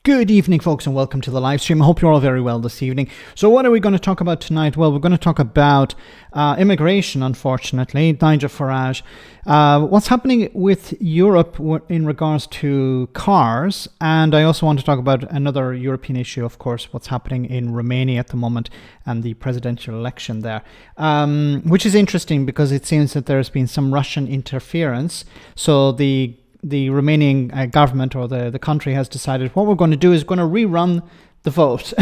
Good evening, folks, and welcome to the live stream. I hope you're all very well this evening. So what are we going to talk about tonight? Well, we're going to talk about immigration, unfortunately, Nigel Farage. What's happening with Europe in regards to cars. And I also want to talk about another European issue, of course, what's happening in Romania at the moment and the presidential election there, which is interesting because it seems that there's been some Russian interference. So the Romanian government or the country has decided what we're going to do is going to rerun the vote.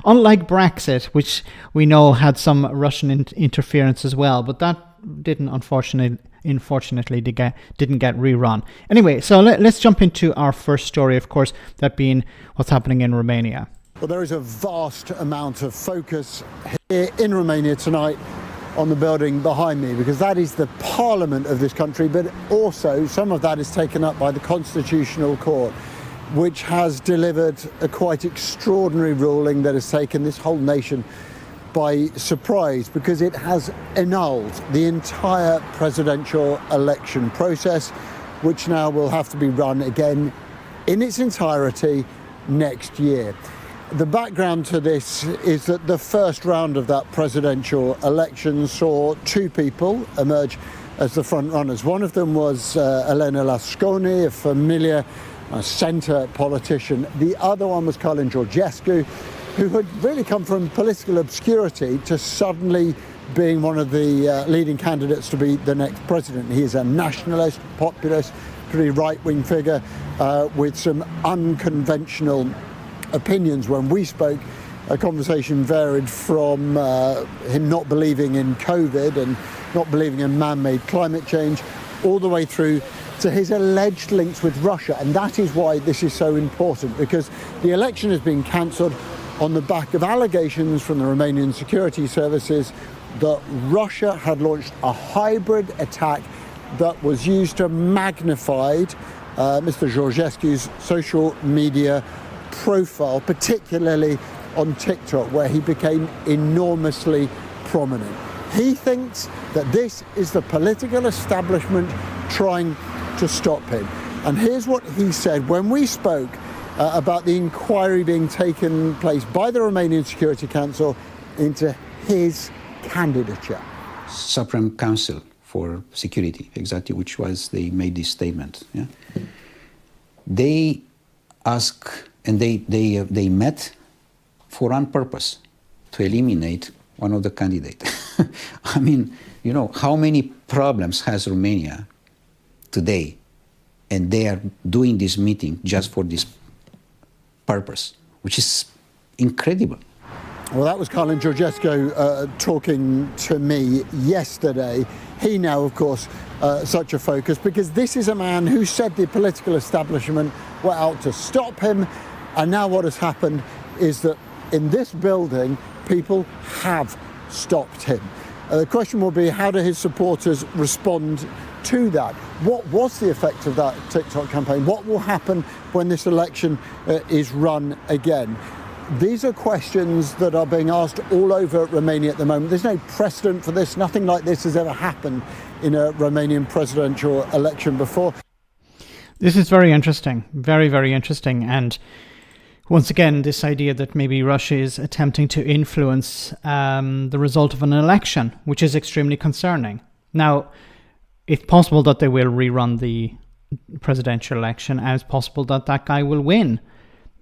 Unlike Brexit, which we know had some Russian interference as well, but that didn't unfortunately didn't get rerun. Anyway, so let's jump into our first story, of course, that being what's happening in Romania. Well, there is a vast amount of focus here in Romania tonight on the building behind me, because that is the parliament of this country, but also some of that is taken up by the Constitutional Court, which has delivered a quite extraordinary ruling that has taken this whole nation by surprise, because it has annulled the entire presidential election process, which now will have to be run again in its entirety next year. The background to this is that the first round of that presidential election saw two people emerge as the front runners. One of them was Elena Lasconi, a familiar centre politician. The other one was Carlin Georgescu, who had really come from political obscurity to suddenly being one of the leading candidates to be the next president. He is a nationalist, populist, pretty right-wing figure with some unconventional opinions. When we spoke, a conversation varied from him not believing in COVID and not believing in man-made climate change, all the way through to his alleged links with Russia. And that is why this is so important, because the election has been cancelled on the back of allegations from the Romanian security services that Russia had launched a hybrid attack that was used to magnify Mr. Georgescu's social media profile, particularly on TikTok, where he became enormously prominent. He thinks that this is the political establishment trying to stop him. And here's what he said when we spoke about the inquiry being taken place by the Romanian Security Council into his candidature. Supreme Council for Security, exactly, which was, they made this statement. Yeah? They ask, and they met for one purpose, to eliminate one of the candidates. I mean, you know, how many problems has Romania today, and they are doing this meeting just for this purpose, which is incredible. Well, that was Carlin Georgescu talking to me yesterday. He now, of course, such a focus, because this is a man who said the political establishment were out to stop him. And now what has happened is that in this building, people have stopped him. The question will be, how do his supporters respond to that? What was the effect of that TikTok campaign? What will happen when this election is run again? These are questions that are being asked all over Romania at the moment. There's no precedent for this. Nothing like this has ever happened in a Romanian presidential election before. This is very interesting, very, very interesting. And once again, this idea that maybe Russia is attempting to influence the result of an election, which is extremely concerning. Now, it's possible that they will rerun the presidential election, and it's possible that that guy will win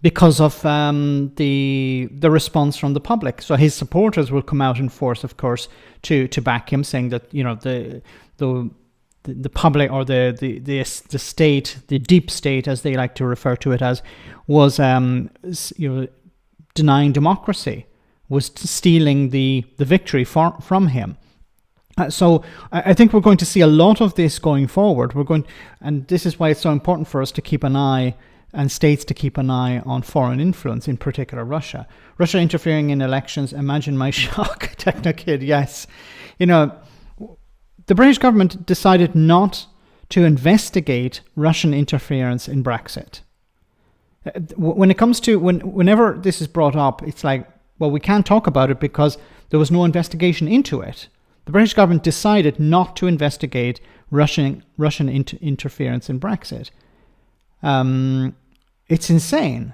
because of the response from the public. So his supporters will come out in force, of course, to back him, saying that, you know, the public, or the state, the deep state, as they like to refer to it as, was denying democracy, was stealing the victory from him. So I think we're going to see a lot of this going forward. And this is why it's so important for us to keep an eye, and states to keep an eye on foreign influence, in particular Russia. Russia interfering in elections. Imagine my shock. Technokid, yes. You know, the British government decided not to investigate Russian interference in Brexit. When it comes to, whenever this is brought up, it's like, well, we can't talk about it because there was no investigation into it. The British government decided not to investigate Russian interference in Brexit. It's insane.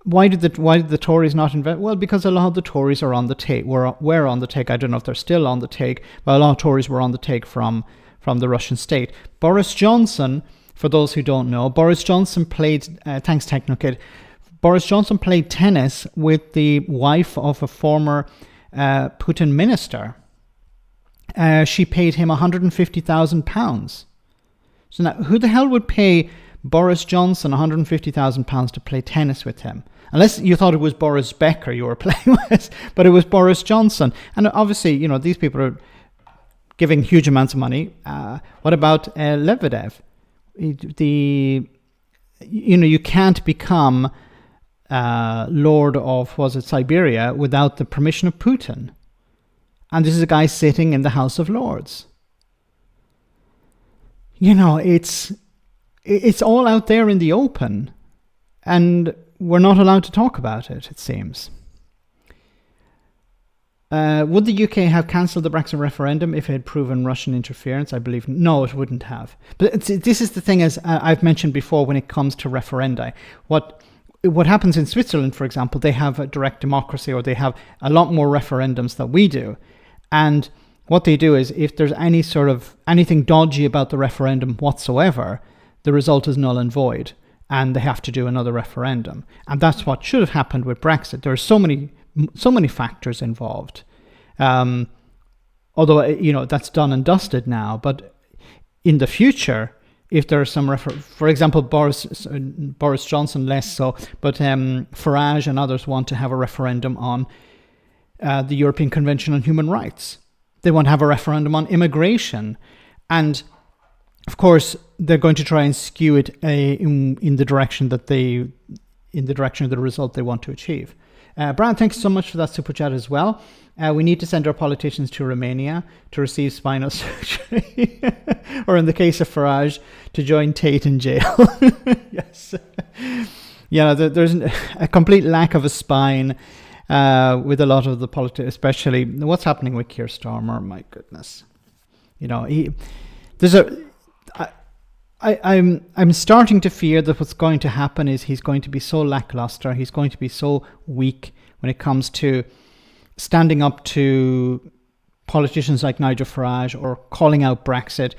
why did the Tories not invest? Well, because a lot of the Tories are on the take. Were on the take. I don't know if they're still on the take, but a lot of Tories were on the take from the Russian state. Boris Johnson, for those who don't know, Boris Johnson played. Thanks, Technokid. Boris Johnson played tennis with the wife of a former Putin minister. She paid him £150,000. So now, who the hell would pay Boris Johnson £150,000 to play tennis with him? Unless you thought it was Boris Becker you were playing with, but it was Boris Johnson. And obviously, these people are giving huge amounts of money. What about Lebedev? You can't become Lord of, was it Siberia, without the permission of Putin. And this is a guy sitting in the House of Lords. It's all out there in the open, and we're not allowed to talk about it, it seems. Would the UK have cancelled the Brexit referendum if it had proven Russian interference? I believe no, it wouldn't have. But this is the thing, as I've mentioned before, when it comes to referenda. What happens in Switzerland, for example, they have a direct democracy, or they have a lot more referendums than we do. And what they do is, if there's anything dodgy about the referendum whatsoever, the result is null and void, and they have to do another referendum. And that's what should have happened with Brexit. There are so many factors involved. Although, that's done and dusted now. But in the future, if there are some, for example, Boris Johnson less so, but Farage and others want to have a referendum on the European Convention on Human Rights. They want to have a referendum on immigration. And of course, they're going to try and skew it in the direction of the result they want to achieve. Brian, thanks so much for that super chat as well. We need to send our politicians to Romania to receive spinal surgery, or in the case of Farage, to join Tate in jail. Yes. There's a complete lack of a spine with a lot of the politics, especially what's happening with Keir Starmer. My goodness, I'm starting to fear that what's going to happen is he's going to be so lackluster, he's going to be so weak when it comes to standing up to politicians like Nigel Farage, or calling out Brexit,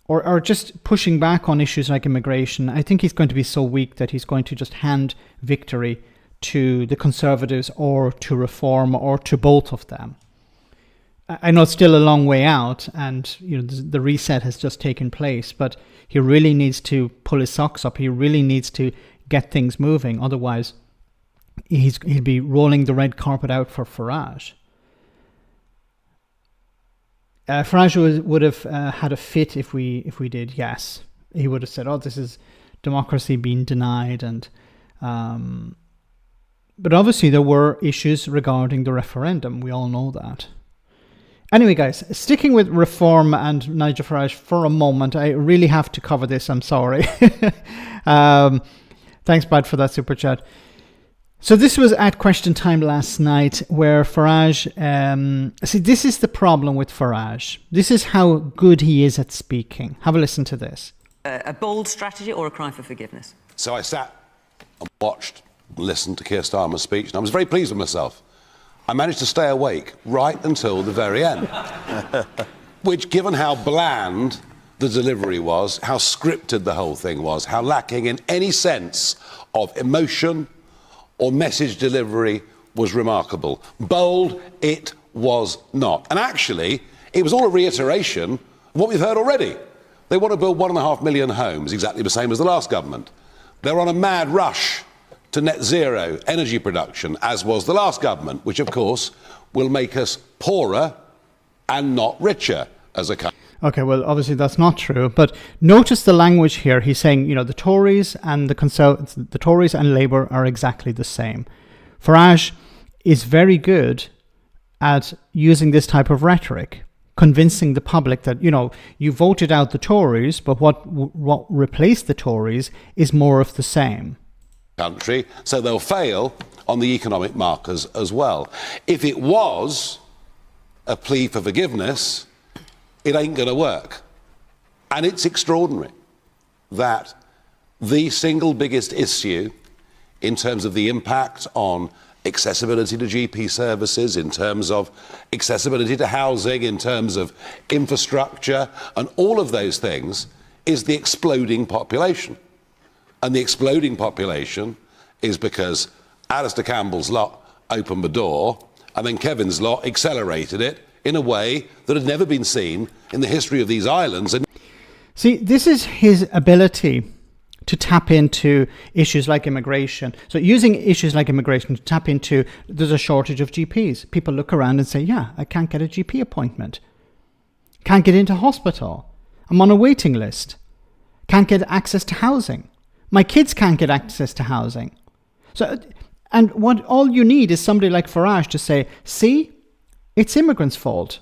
or just pushing back on issues like immigration. I think he's going to be so weak that he's going to just hand victory to the Conservatives, or to Reform, or to both of them. I know it's still a long way out, and the reset has just taken place, but he really needs to pull his socks up. He really needs to get things moving. Otherwise, he'll be rolling the red carpet out for Farage. Farage would have had a fit if we did. Yes, he would have said, "Oh, this is democracy being denied," and but obviously there were issues regarding the referendum. We all know that. Anyway, guys, sticking with Reform and Nigel Farage for a moment, I really have to cover this. I'm sorry. Thanks, Brad, for that super chat. So this was at question time last night, where Farage... this is the problem with Farage. This is how good he is at speaking. Have a listen to this. A bold strategy or a cry for forgiveness? So I sat and watched and listened to Keir Starmer's speech, and I was very pleased with myself. I managed to stay awake right until the very end, which, given how bland the delivery was, how scripted the whole thing was, how lacking in any sense of emotion or message delivery, was remarkable. Bold, it was not. And actually, it was all a reiteration of what we've heard already. They want to build 1.5 million homes, exactly the same as the last government. They're on a mad rush to net zero energy production, as was the last government, which, of course, will make us poorer and not richer as a country. Okay, well, obviously that's not true, but notice the language here. He's saying, the Tories and the Tories and Labour are exactly the same. Farage is very good at using this type of rhetoric, convincing the public that, you voted out the Tories, but what replaced the Tories is more of the same. Country, so they'll fail on the economic markers as well. If it was a plea for forgiveness, it ain't going to work. And it's extraordinary that the single biggest issue in terms of the impact on accessibility to GP services, in terms of accessibility to housing, in terms of infrastructure, and all of those things, is the exploding population. And the exploding population is because Alistair Campbell's lot opened the door, and then Kevin's lot accelerated it in a way that had never been seen in the history of these islands. And see, this is his ability to tap into issues like immigration. So using issues like immigration to tap into, there's a shortage of GPs. People look around and say, yeah, I can't get a GP appointment. Can't get into hospital. I'm on a waiting list. Can't get access to housing. My kids can't get access to housing. So, and what all you need is somebody like Farage to say, see, it's immigrants' fault.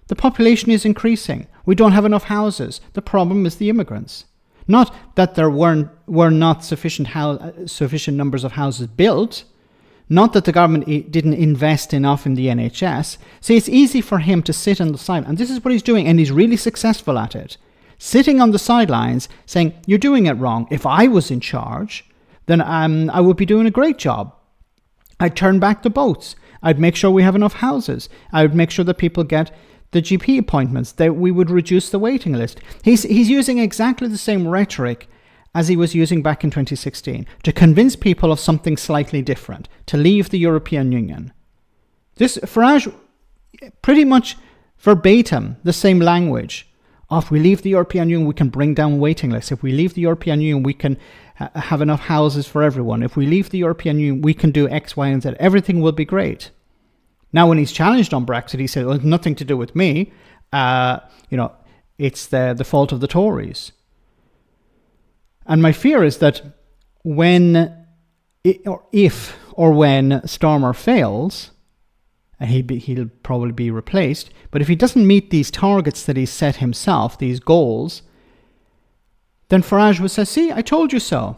The population is increasing. We don't have enough houses. The problem is the immigrants. Not that there were not sufficient numbers of houses built. Not that the government didn't invest enough in the NHS. See, it's easy for him to sit on the side, and this is what he's doing, and he's really successful at it. Sitting on the sidelines saying, you're doing it wrong. If I was in charge, then I would be doing a great job. I'd turn back the boats. I'd make sure we have enough houses. I would make sure that people get the GP appointments, that we would reduce the waiting list. He's using exactly the same rhetoric as he was using back in 2016 to convince people of something slightly different, to leave the European Union. This Farage, pretty much verbatim, the same language. If we leave the European Union, we can bring down waiting lists. If we leave the European Union, we can have enough houses for everyone. If we leave the European Union, we can do X, Y, and Z. Everything will be great. Now, when he's challenged on Brexit, he said, well, it's nothing to do with me. It's the fault of the Tories. And my fear is that if Starmer fails, he'll probably be replaced. But if he doesn't meet these targets that he's set himself, these goals, then Farage will say, see, I told you so.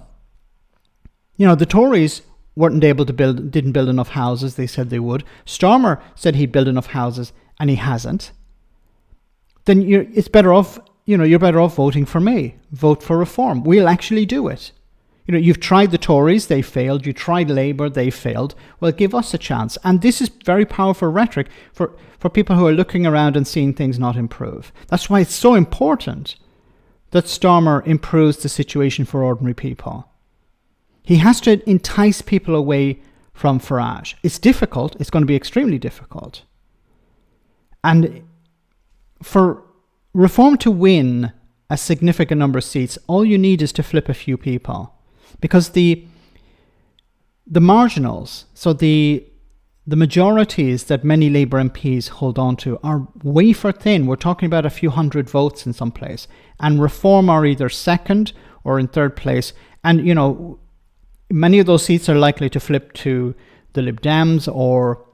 The Tories didn't build enough houses. They said they would. Starmer said he'd build enough houses, and he hasn't. Then you're better off voting for me. Vote for reform. We'll actually do it. You've tried the Tories, they failed. You tried Labour, they failed. Well, give us a chance. And this is very powerful rhetoric for people who are looking around and seeing things not improve. That's why it's so important that Starmer improves the situation for ordinary people. He has to entice people away from Farage. It's difficult. It's going to be extremely difficult. And for Reform to win a significant number of seats, all you need is to flip a few people. Because the marginals, so the majorities that many Labour MPs hold on to are wafer thin. We're talking about a few hundred votes in some place. And Reform are either second or in third place. And, many of those seats are likely to flip to the Lib Dems or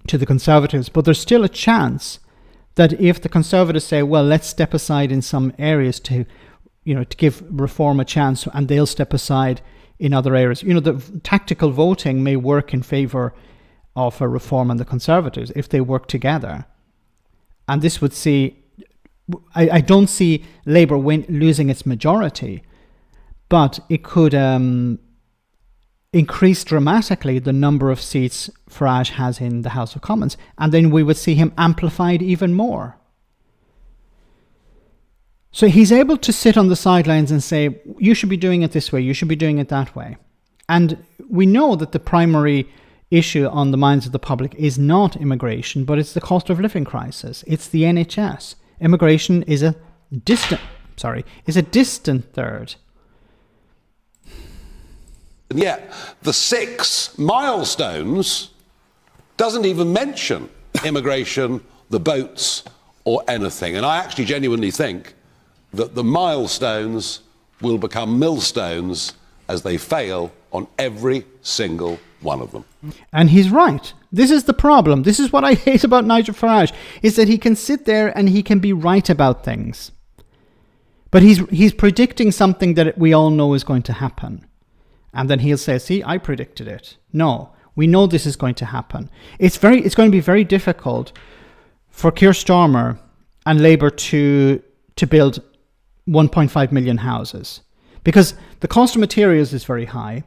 to the Conservatives. But there's still a chance that if the Conservatives say, well, let's step aside in some areas to give Reform a chance, and they'll step aside in other areas. The tactical voting may work in favour of a Reform and the Conservatives if they work together. And this would see, I don't see Labour losing its majority, but it could increase dramatically the number of seats Farage has in the House of Commons, and then we would see him amplified even more. So he's able to sit on the sidelines and say, you should be doing it this way, you should be doing it that way. And we know that the primary issue on the minds of the public is not immigration, but it's the cost of living crisis. It's the NHS. Immigration is a distant third. And yet, the 6 milestones doesn't even mention immigration, the boats, or anything. And I actually genuinely think that the milestones will become millstones as they fail on every single one of them. And he's right. This is the problem. This is what I hate about Nigel Farage, is that he can sit there and he can be right about things. But he's predicting something that we all know is going to happen. And then he'll say, see, I predicted it. No, we know this is going to happen. It's going to be very difficult for Keir Starmer and Labour to build 1.5 million houses, because the cost of materials is very high.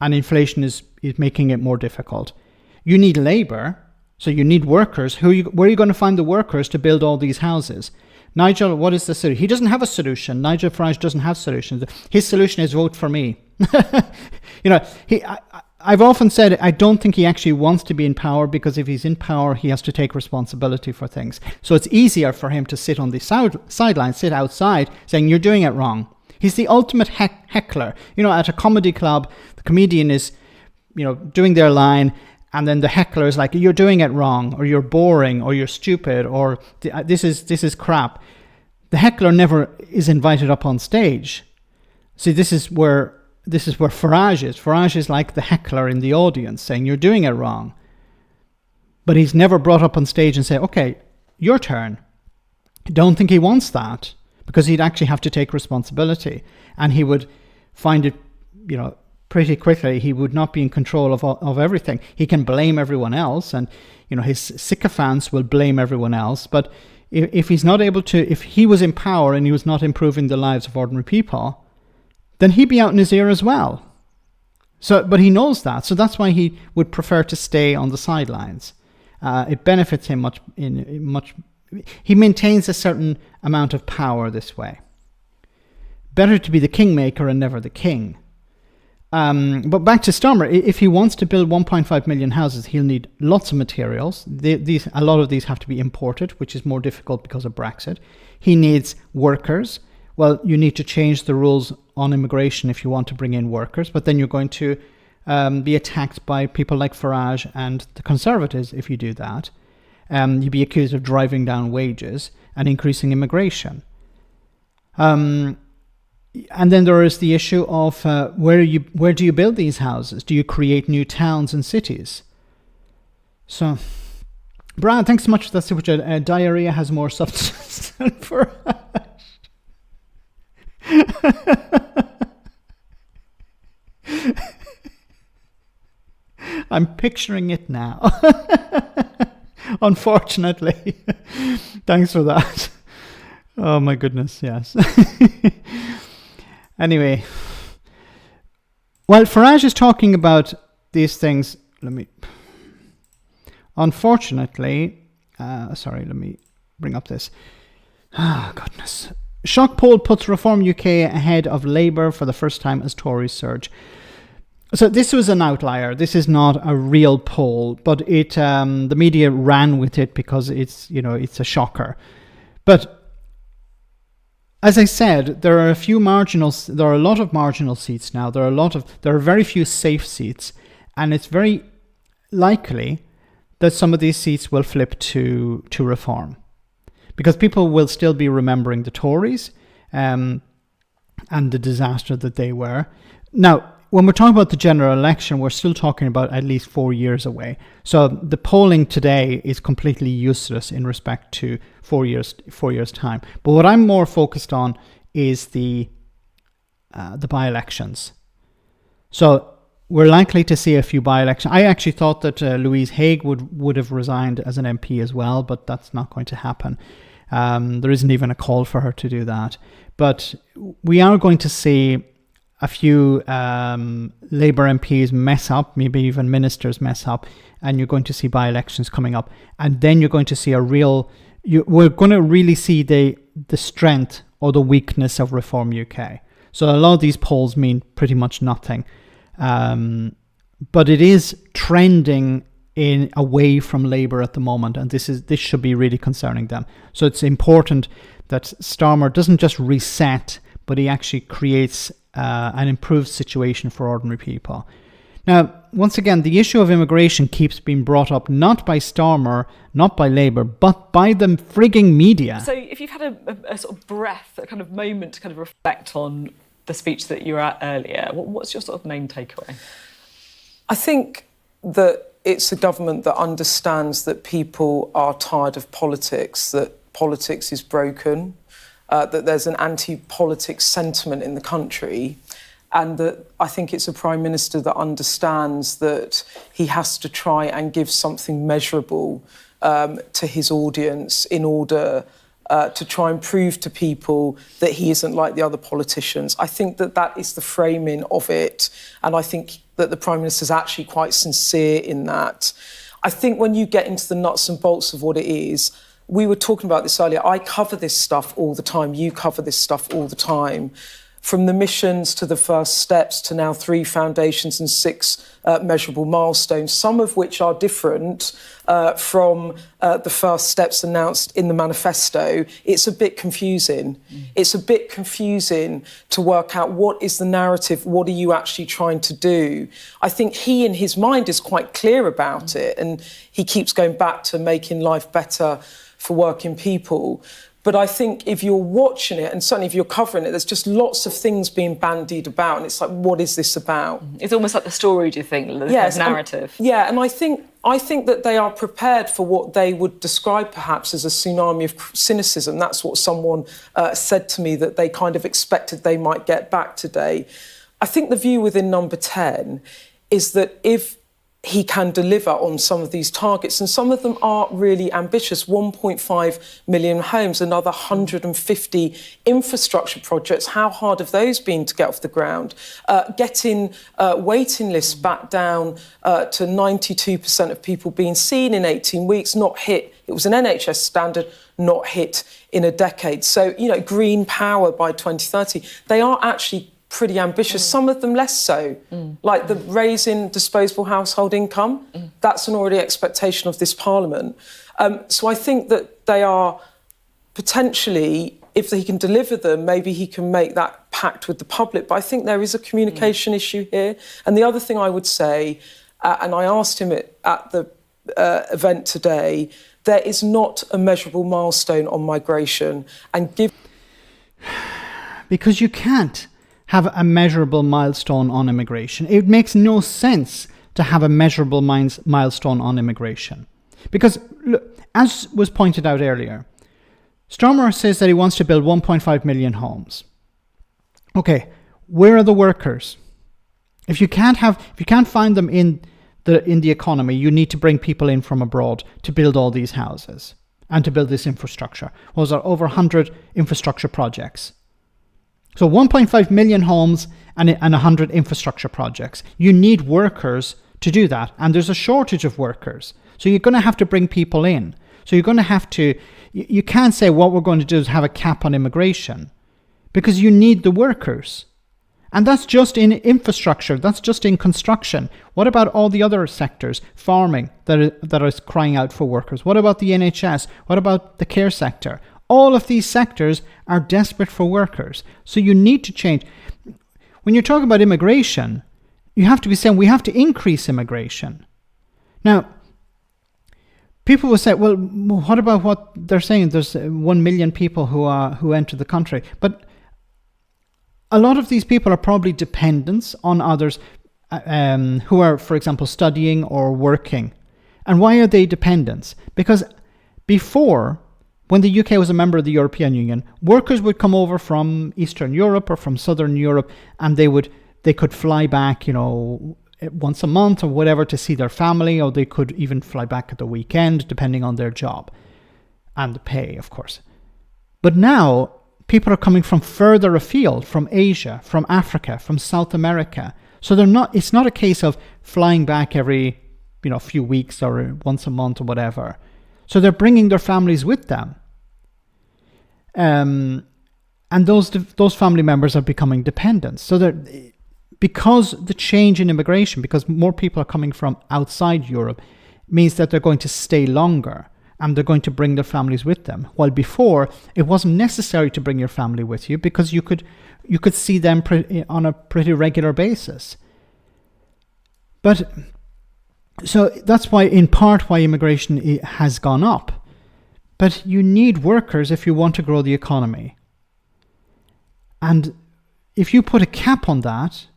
and inflation is making it more difficult. You need labor, so you need workers. Where are you going to find the workers to build all these houses? Nigel, what is the solution? He doesn't have a solution. Nigel Farage doesn't have solutions. His solution is vote for me. I've often said I don't think he actually wants to be in power, because if he's in power, he has to take responsibility for things. So it's easier for him to sit on the sidelines, sit outside, saying, you're doing it wrong. He's the ultimate heckler. At a comedy club, the comedian is, doing their line, and then the heckler is like, you're doing it wrong, or you're boring, or you're stupid, or this is crap. The heckler never is invited up on stage. See, this is where Farage is. Farage is like the heckler in the audience, saying, you're doing it wrong. But he's never brought up on stage and say, okay, your turn. I don't think he wants that, because he'd actually have to take responsibility, and he would find it, pretty quickly, he would not be in control of everything. He can blame everyone else, and his sycophants will blame everyone else. But if he's not able to, if he was in power and he was not improving the lives of ordinary people, then he'd be out in his ear as well. But he knows that, so that's why he would prefer to stay on the sidelines. It benefits him much. He maintains a certain amount of power this way. Better to be the kingmaker and never the king. But back to Starmer, if he wants to build 1.5 million houses, he'll need lots of materials. A lot of these have to be imported, which is more difficult because of Brexit. He needs workers. Well, you need to change the rules on immigration if you want to bring in workers, but then you're going to be attacked by people like Farage and the Conservatives if you do that. You'd be accused of driving down wages and increasing immigration. And then there is the issue of where do you build these houses? Do you create new towns and cities? So, Brad, thanks so much for that super chat. Diarrhea has more substance than Farage. I'm picturing it now. Unfortunately. Thanks for that. Oh my goodness, yes. Anyway, while Farage is talking about these things, unfortunately, let me bring up this. Goodness. Shock poll puts Reform UK ahead of Labour for the first time as Tories surge. So this was an outlier. This is not a real poll, but the media ran with it because it's a shocker. But as I said, there are a lot of marginal seats now. There are very few safe seats, and it's very likely that some of these seats will flip to Reform, because people will still be remembering the Tories and the disaster that they were. Now, when we're talking about the general election, we're still talking about at least 4 years away. So the polling today is completely useless in respect to 4 years time. But what I'm more focused on is the by-elections. So we're likely to see a few by-elections. I actually thought that Louise Haigh would have resigned as an MP as well, but that's not going to happen. There isn't even a call for her to do that. But we are going to see a few Labour MPs mess up, maybe even ministers mess up, and you're going to see by-elections coming up. And then you're going to see we're going to really see the strength or the weakness of Reform UK. So a lot of these polls mean pretty much nothing. But it is trending away from Labour at the moment, and this should be really concerning them. So it's important that Starmer doesn't just reset, but he actually creates an improved situation for ordinary people. Now, once again, the issue of immigration keeps being brought up not by Starmer, not by Labour, but by the frigging media. So if you've had a sort of breath, a kind of moment to kind of reflect on the speech that you were at earlier, what's your sort of main takeaway? I think that it's a government that understands that people are tired of politics, that politics is broken, that there's an anti-politics sentiment in the country, and that I think it's a Prime Minister that understands that he has to try and give something measurable to his audience in order to try and prove to people that he isn't like the other politicians. I think that is the framing of it, and I think that the Prime Minister is actually quite sincere in that. I think when you get into the nuts and bolts of what it is, we were talking about this earlier, I cover this stuff all the time, you cover this stuff all the time. From the missions to the first steps to now 3 foundations and 6 measurable milestones, some of which are different from the first steps announced in the manifesto. It's a bit confusing. It's a bit confusing to work out what is the narrative, what are you actually trying to do? I think he in his mind is quite clear about it, and he keeps going back to making life better for working people. But I think if you're watching it, and certainly if you're covering it, there's just lots of things being bandied about, and it's like, what is this about? It's almost like the story, do you think, the narrative? And I think that they are prepared for what they would describe perhaps as a tsunami of cynicism. That's what someone said to me, that they kind of expected they might get back today. I think the view within Number 10 is that if he can deliver on some of these targets, and some of them are really ambitious. 1.5 million homes, another 150 infrastructure projects. How hard have those been to get off the ground? Getting waiting lists back down to 92% of people being seen in 18 weeks, not hit. It was an NHS standard, not hit in a decade. So, green power by 2030. They are actually pretty ambitious, some of them less so, like the raising disposable household income. That's an already expectation of this Parliament. So I think that they are potentially, if he can deliver them, maybe he can make that pact with the public. But I think there is a communication issue here. And the other thing I would say, and I asked him at the event today, there is not a measurable milestone on migration. Because you can't have a measurable milestone on immigration. It makes no sense to have a measurable milestone on immigration. Because, look, as was pointed out earlier, Starmer says that he wants to build 1.5 million homes. Okay, where are the workers? If you can't find them in the economy, you need to bring people in from abroad to build all these houses and to build this infrastructure. Well, there are over 100 infrastructure projects. So 1.5 million homes and 100 infrastructure projects. You need workers to do that. And there's a shortage of workers. So you're going to have to bring people in. So you're going to have to, you can't say what we're going to do is have a cap on immigration, because you need the workers. And that's just in infrastructure. That's just in construction. What about all the other sectors? Farming that is crying out for workers. What about the NHS? What about the care sector? All of these sectors are desperate for workers. So you need to change. When you're talking about immigration, you have to be saying we have to increase immigration. Now, people will say, well, what about what they're saying? There's 1 million people who enter the country. But a lot of these people are probably dependents on others who are, for example, studying or working. And why are they dependents? Because before, when the UK was a member of the European Union, workers would come over from Eastern Europe or from Southern Europe, and they could fly back, once a month or whatever to see their family, or they could even fly back at the weekend, depending on their job and the pay, of course. But now people are coming from further afield, from Asia, from Africa, from South America. So it's not a case of flying back every, few weeks or once a month or whatever. So they're bringing their families with them. And those family members are becoming dependents. So because the change in immigration, because more people are coming from outside Europe, means that they're going to stay longer and they're going to bring their families with them. While before, it wasn't necessary to bring your family with you because you could see them on a pretty regular basis. But so that's why, in part, why immigration has gone up. But you need workers if you want to grow the economy. And if you put a cap on that,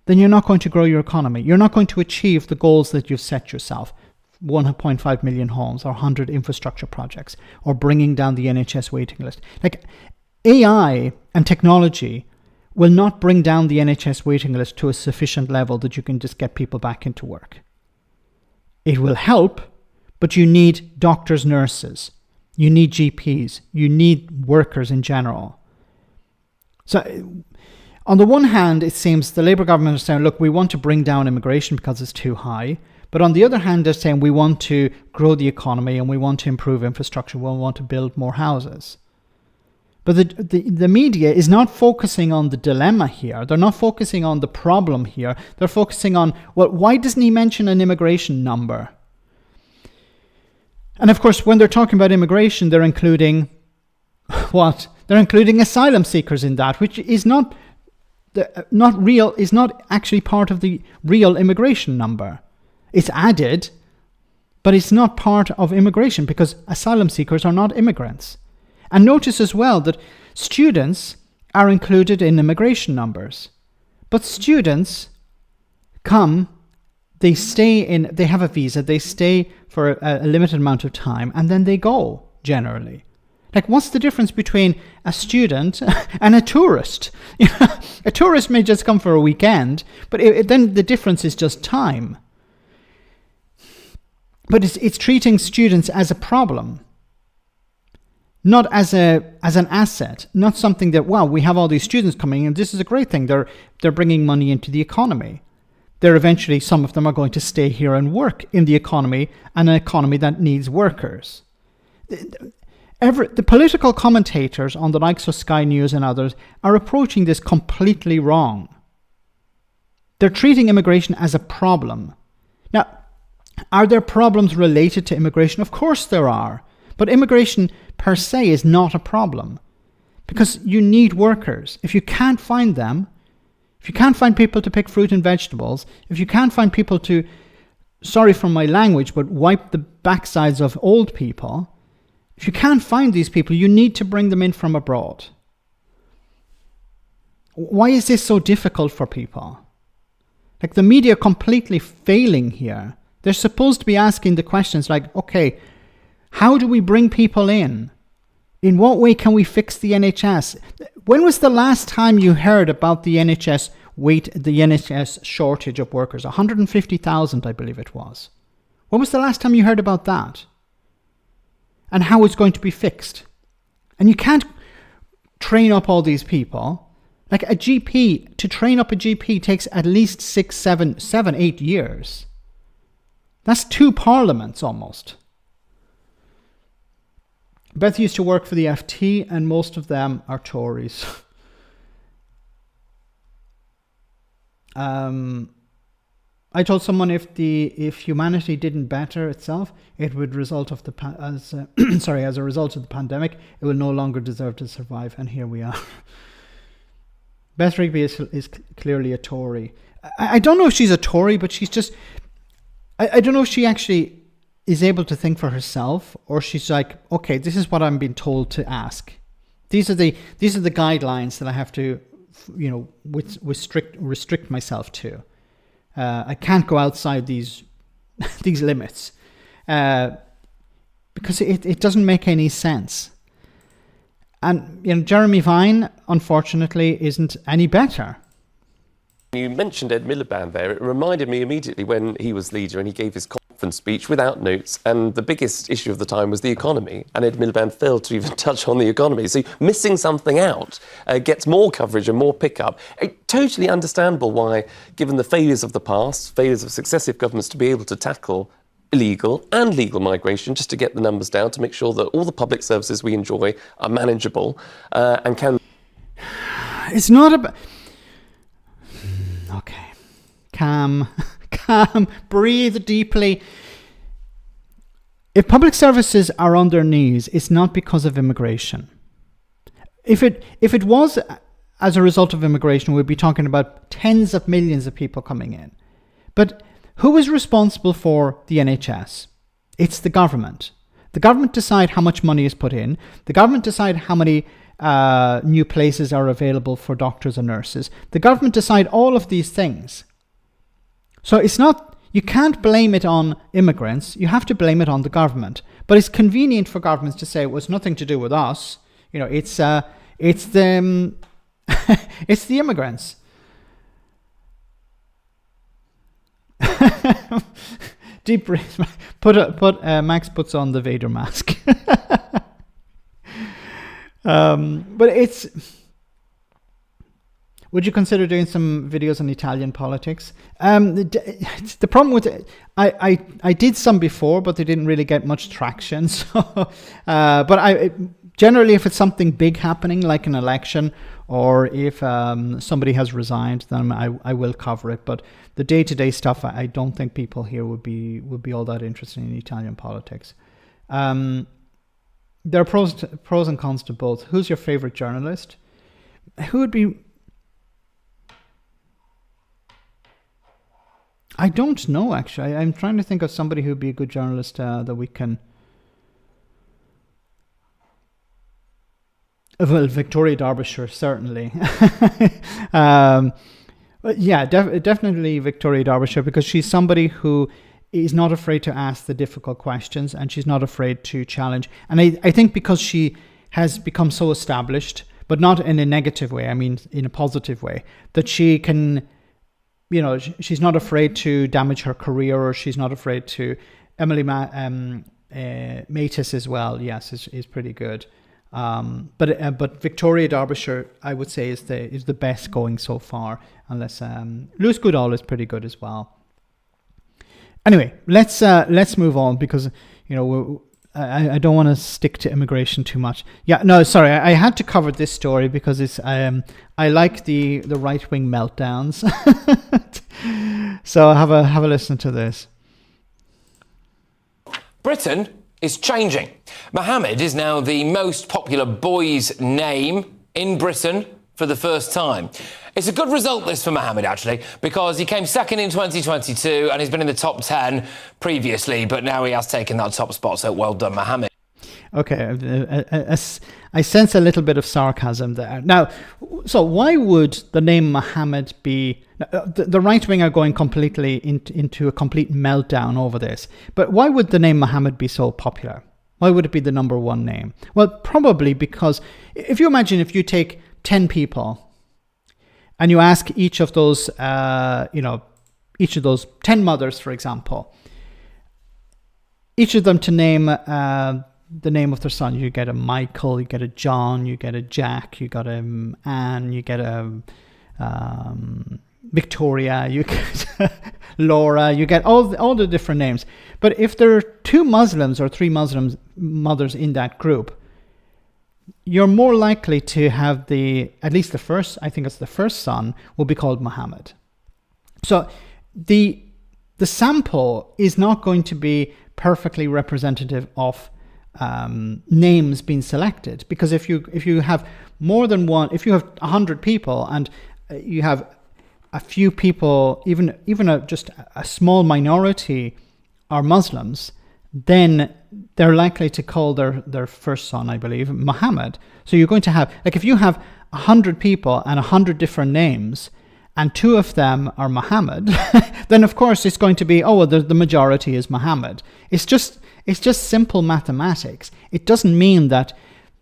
then you're not going to grow your economy. You're not going to achieve the goals that you've set yourself. 1.5 million homes or 100 infrastructure projects or bringing down the NHS waiting list. Like, AI and technology will not bring down the NHS waiting list to a sufficient level that you can just get people back into work. It will help, but you need doctors, nurses. You need GPs. You need workers in general. So on the one hand, it seems the Labour government is saying, look, we want to bring down immigration because it's too high. But on the other hand, they're saying we want to grow the economy and we want to improve infrastructure. We want to build more houses. But the media is not focusing on the dilemma here. They're not focusing on the problem here. They're focusing on, well, why doesn't he mention an immigration number? And of course, when they're talking about immigration, they're including what? They're including asylum seekers in that, which is not actually part of the real immigration number. It's added, but it's not part of immigration because asylum seekers are not immigrants. And notice as well that students are included in immigration numbers. But students come, they have a visa, they stay for a limited amount of time, and then they go, generally. Like, what's the difference between a student and a tourist? A tourist may just come for a weekend, but then the difference is just time. But it's treating students as a problem. Not as an asset, not something that, wow, we have all these students coming and this is a great thing. They're bringing money into the economy. They're eventually, some of them are going to stay here and work in the economy, and an economy that needs workers. The political commentators on the likes of Sky News and others are approaching this completely wrong. They're treating immigration as a problem. Now, are there problems related to immigration? Of course there are. But immigration per se is not a problem because you need workers. If you can't find them, if you can't find people to pick fruit and vegetables, if you can't find people to, sorry for my language, but wipe the backsides of old people, if you can't find these people, you need to bring them in from abroad. Why is this so difficult for people? Like, the media are completely failing here. They're supposed to be asking the questions like, okay, how do we bring people in? In what way can we fix the NHS? When was the last time you heard about the NHS shortage of workers? 150,000, I believe it was. When was the last time you heard about that? And how it's going to be fixed? And you can't train up all these people. Like, a GP, to train up a GP takes at least 8 years. That's 2 parliaments almost. Beth used to work for the FT, and most of them are Tories. I told someone if humanity didn't better itself, it would result of as a result of the pandemic, it will no longer deserve to survive. And here we are. Beth Rigby is clearly a Tory. I don't know if she's a Tory, but she's just. I don't know if she actually is able to think for herself, or she's like, okay, this is what I'm being told to ask. These are the guidelines that I have to, restrict myself to. I can't go outside these limits because it doesn't make any sense. And Jeremy Vine, unfortunately, isn't any better. You mentioned Ed Miliband there. It reminded me immediately when he was leader and he gave his conference speech without notes, and the biggest issue of the time was the economy, and Ed Miliband failed to even touch on the economy. So missing something out gets more coverage and more pickup. Totally understandable why, given the failures of the past, failures of successive governments to be able to tackle illegal and legal migration, just to get the numbers down, to make sure that all the public services we enjoy are manageable and can... It's not about... Okay. Calm, breathe deeply. If public services are on their knees, it's not because of immigration. If it was as a result of immigration, we'd be talking about tens of millions of people coming in. But who is responsible for the NHS? It's the government. The government decide how much money is put in. The government decide how many new places are available for doctors and nurses. The government decide all of these things. So it's not, you can't blame it on immigrants. You have to blame it on the government. But it's convenient for governments to say, well, it's nothing to do with us. It's the it's the immigrants. Deep breath. Max puts on the Vader mask. But it's... Would you consider doing some videos on Italian politics? The problem with it, I did some before, but they didn't really get much traction. So, but generally, if it's something big happening, like an election, or if somebody has resigned, then I will cover it. But the day-to-day stuff, I don't think people here would be all that interested in Italian politics. There are pros and cons to both. Who's your favorite journalist? Who would be... I don't know, actually. I'm trying to think of somebody who'd be a good journalist that we can... Well, Victoria Derbyshire, certainly. But yeah, definitely Victoria Derbyshire, because she's somebody who is not afraid to ask the difficult questions, and she's not afraid to challenge. And I think because she has become so established, but not in a negative way, I mean in a positive way, that she can... You know, she's not afraid to damage her career, or she's not afraid to... Emily Matis as well, yes, is pretty good. But Victoria Derbyshire, I would say, is the best going so far. Unless Lewis Goodall is pretty good as well. Anyway, let's move on, because you know I don't want to stick to immigration too much. Yeah, no, sorry, I had to cover this story because it's I like the right wing meltdowns. So have a listen to this. Britain is changing. Mohammed is now the most popular boy's name in Britain for the first time. It's a good result, this, for Mohammed, actually, because he came second in 2022 and he's been in the top 10 previously, but now he has taken that top spot, so well done, Mohammed. Okay, I sense a little bit of sarcasm there. Now, so why would the name Mohammed be... The right wing are going completely into a complete meltdown over this, but why would the name Mohammed be so popular? Why would it be the number one name? Well, probably because if you imagine if you take 10 people and you ask each of those, each of those 10 mothers, for example, each of them to name the name of their son. You get a Michael, you get a John, you get a Jack, you got a Anne, you get a Victoria, you get Laura, you get all the different names. But if there are 2 Muslims or 3 Muslims mothers in that group, you're more likely to have at least the first son will be called Muhammad. So the sample is not going to be perfectly representative of names being selected, because if you have more than one, if you have 100 people and you have a few people, even just a small minority are Muslims, then they're likely to call their first son, I believe, Muhammad. So you're going to have, like, if you have 100 people and 100 different names, and 2 of them are Muhammad, then of course it's going to be, the majority is Muhammad. It's just simple mathematics. It doesn't mean that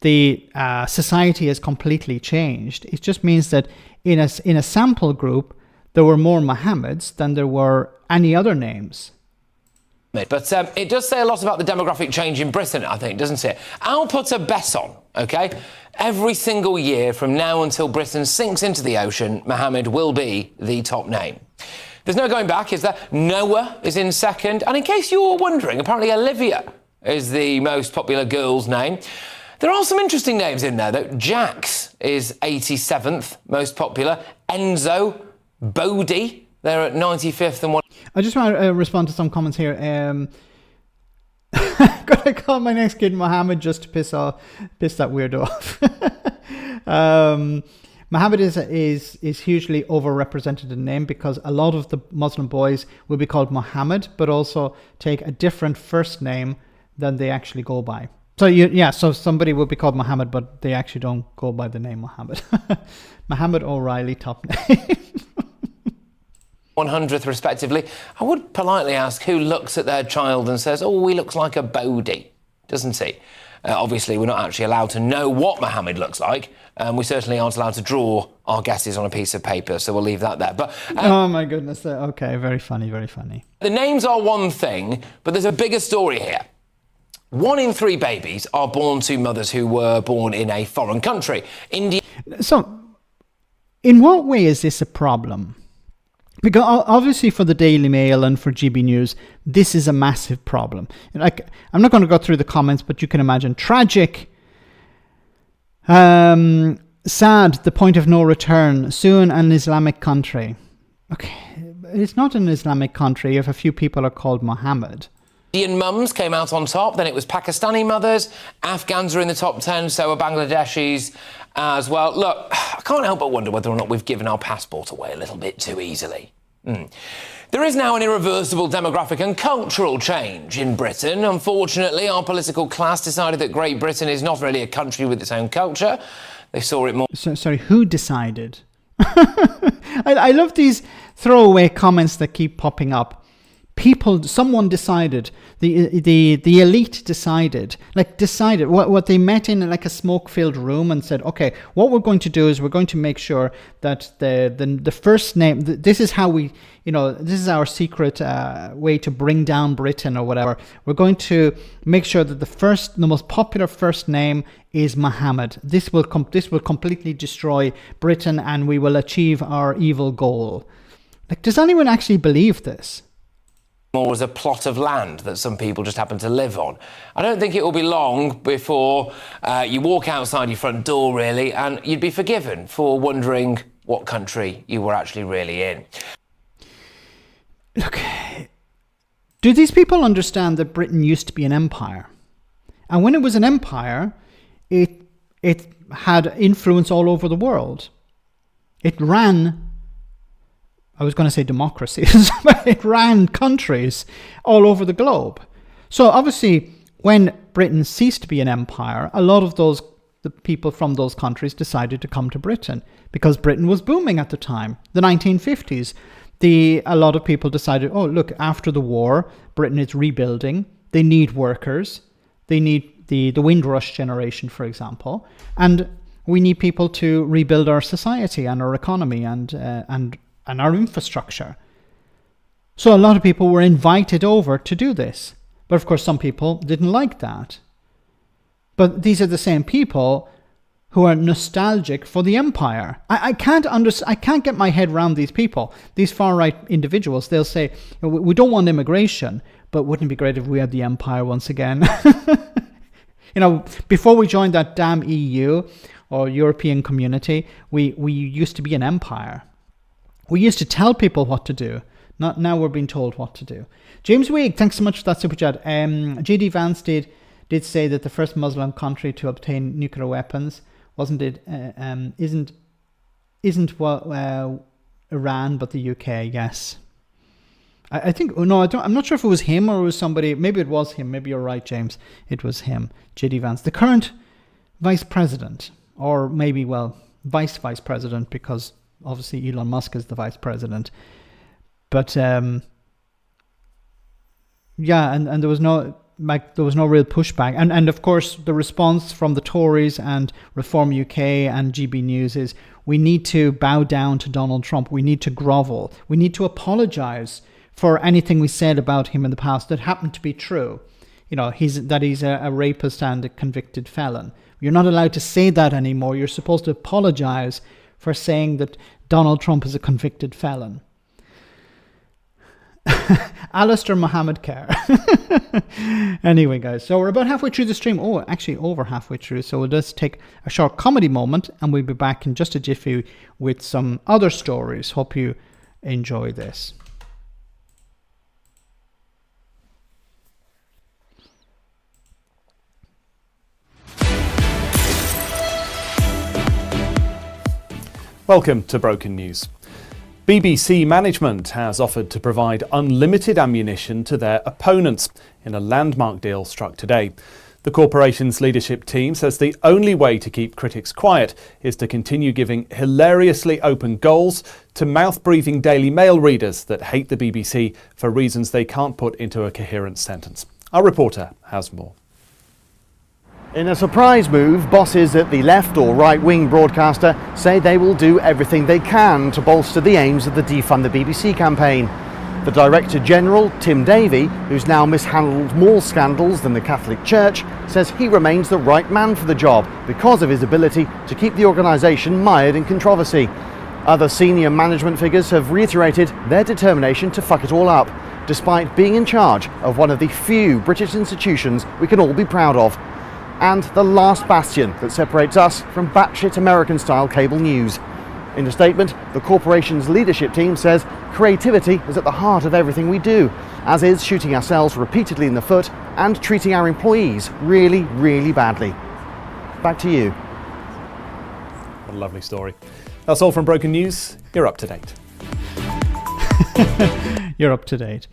the society has completely changed. It just means that in a sample group, there were more Muhammads than there were any other names. But it does say a lot about the demographic change in Britain, I think, doesn't it? I'll put a bet on, OK? Every single year from now until Britain sinks into the ocean, Mohammed will be the top name. There's no going back, is there? Noah is in second. And in case you were wondering, apparently Olivia is the most popular girl's name. There are some interesting names in there, though. Jax is 87th most popular. Enzo, Bodie, they're at 95th and one. I just want to respond to some comments here. Gonna call my next kid Mohammed just to piss that weirdo off. Mohammed is hugely overrepresented in the name, because a lot of the Muslim boys will be called Mohammed, but also take a different first name than they actually go by. So somebody will be called Mohammed, but they actually don't go by the name Mohammed. Mohammed O'Reilly, top name. 100th respectively. I would politely ask who looks at their child and says, oh, he looks like a Bodie, doesn't he? Obviously, we're not actually allowed to know what Mohammed looks like. We certainly aren't allowed to draw our guesses on a piece of paper, so we'll leave that there. But oh my goodness, okay, very funny, very funny. The names are one thing, but there's a bigger story here. 1 in 3 babies are born to mothers who were born in a foreign country. India. So, in what way is this a problem? Because obviously for the Daily Mail and for GB News, this is a massive problem. Like, I'm not going to go through the comments, but you can imagine tragic, sad, the point of no return, soon an Islamic country. Okay, it's not an Islamic country if a few people are called Mohammed. Indian mums came out on top, then it was Pakistani mothers, Afghans are in the top 10, so are Bangladeshis as well. Look, I can't help but wonder whether or not we've given our passport away a little bit too easily. There is now an irreversible demographic and cultural change in Britain. Unfortunately, our political class decided that Great Britain is not really a country with its own culture. They saw it more... Sorry, who decided? I love these throwaway comments that keep popping up. Someone decided, the elite decided what they met in like a smoke-filled room and said, okay, what we're going to do is we're going to make sure that the first name, this is how we, this is our secret way to bring down Britain or whatever. We're going to make sure that the most popular first name is Mohammed. This will completely destroy Britain and we will achieve our evil goal. Like, does anyone actually believe this? More as a plot of land that some people just happen to live on. I don't think it will be long before you walk outside your front door, really, and you'd be forgiven for wondering what country you were actually really in. Look, do these people understand that Britain used to be an empire? And when it was an empire, it had influence all over the world. It ran... I was going to say democracies, but it ran countries all over the globe. So obviously, when Britain ceased to be an empire, a lot of the people from those countries decided to come to Britain because Britain was booming at the time, the 1950s. A lot of people decided, oh, look, after the war, Britain is rebuilding. They need workers. They need the Windrush generation, for example. And we need people to rebuild our society and our economy and our infrastructure. So a lot of people were invited over to do this. But of course, some people didn't like that. But these are the same people who are nostalgic for the empire. I can't get my head around these people, these far-right individuals. They'll say, we don't want immigration, but wouldn't it be great if we had the empire once again? Before we joined that damn EU or European community, we used to be an empire. We used to tell people what to do. Not now we're being told what to do. James Weig, thanks so much for that super chat. JD Vance did say that the first Muslim country to obtain nuclear weapons isn't Iran, but the UK. Yes, I think. No, I'm not sure if it was him or it was somebody. Maybe it was him. Maybe you're right, James. It was him, JD Vance, the current vice president, or maybe vice president, because obviously Elon Musk is the vice president. But and there was no real pushback, and of course the response from the Tories and Reform UK and GB News is, we need to bow down to Donald Trump. We need to grovel. We need to apologise for anything we said about him in the past that happened to be true. He's a rapist and a convicted felon. You're not allowed to say that anymore. You're supposed to apologise for saying that Donald Trump is a convicted felon. Alistair Mohammed Kerr. Anyway, guys, so we're about halfway through the stream. Oh, actually over halfway through. So we'll just take a short comedy moment and we'll be back in just a jiffy with some other stories. Hope you enjoy this. Welcome to Broken News. BBC management has offered to provide unlimited ammunition to their opponents in a landmark deal struck today. The corporation's leadership team says the only way to keep critics quiet is to continue giving hilariously open goals to mouth-breathing Daily Mail readers that hate the BBC for reasons they can't put into a coherent sentence. Our reporter has more. In a surprise move, bosses at the left or right-wing broadcaster say they will do everything they can to bolster the aims of the Defund the BBC campaign. The Director General, Tim Davie, who's now mishandled more scandals than the Catholic Church, says he remains the right man for the job because of his ability to keep the organisation mired in controversy. Other senior management figures have reiterated their determination to fuck it all up, despite being in charge of one of the few British institutions we can all be proud of, and the last bastion that separates us from batshit American-style cable news. In a statement, the corporation's leadership team says creativity is at the heart of everything we do, as is shooting ourselves repeatedly in the foot and treating our employees really, really badly. Back to you. What a lovely story. That's all from Broken News. You're up to date. You're up to date.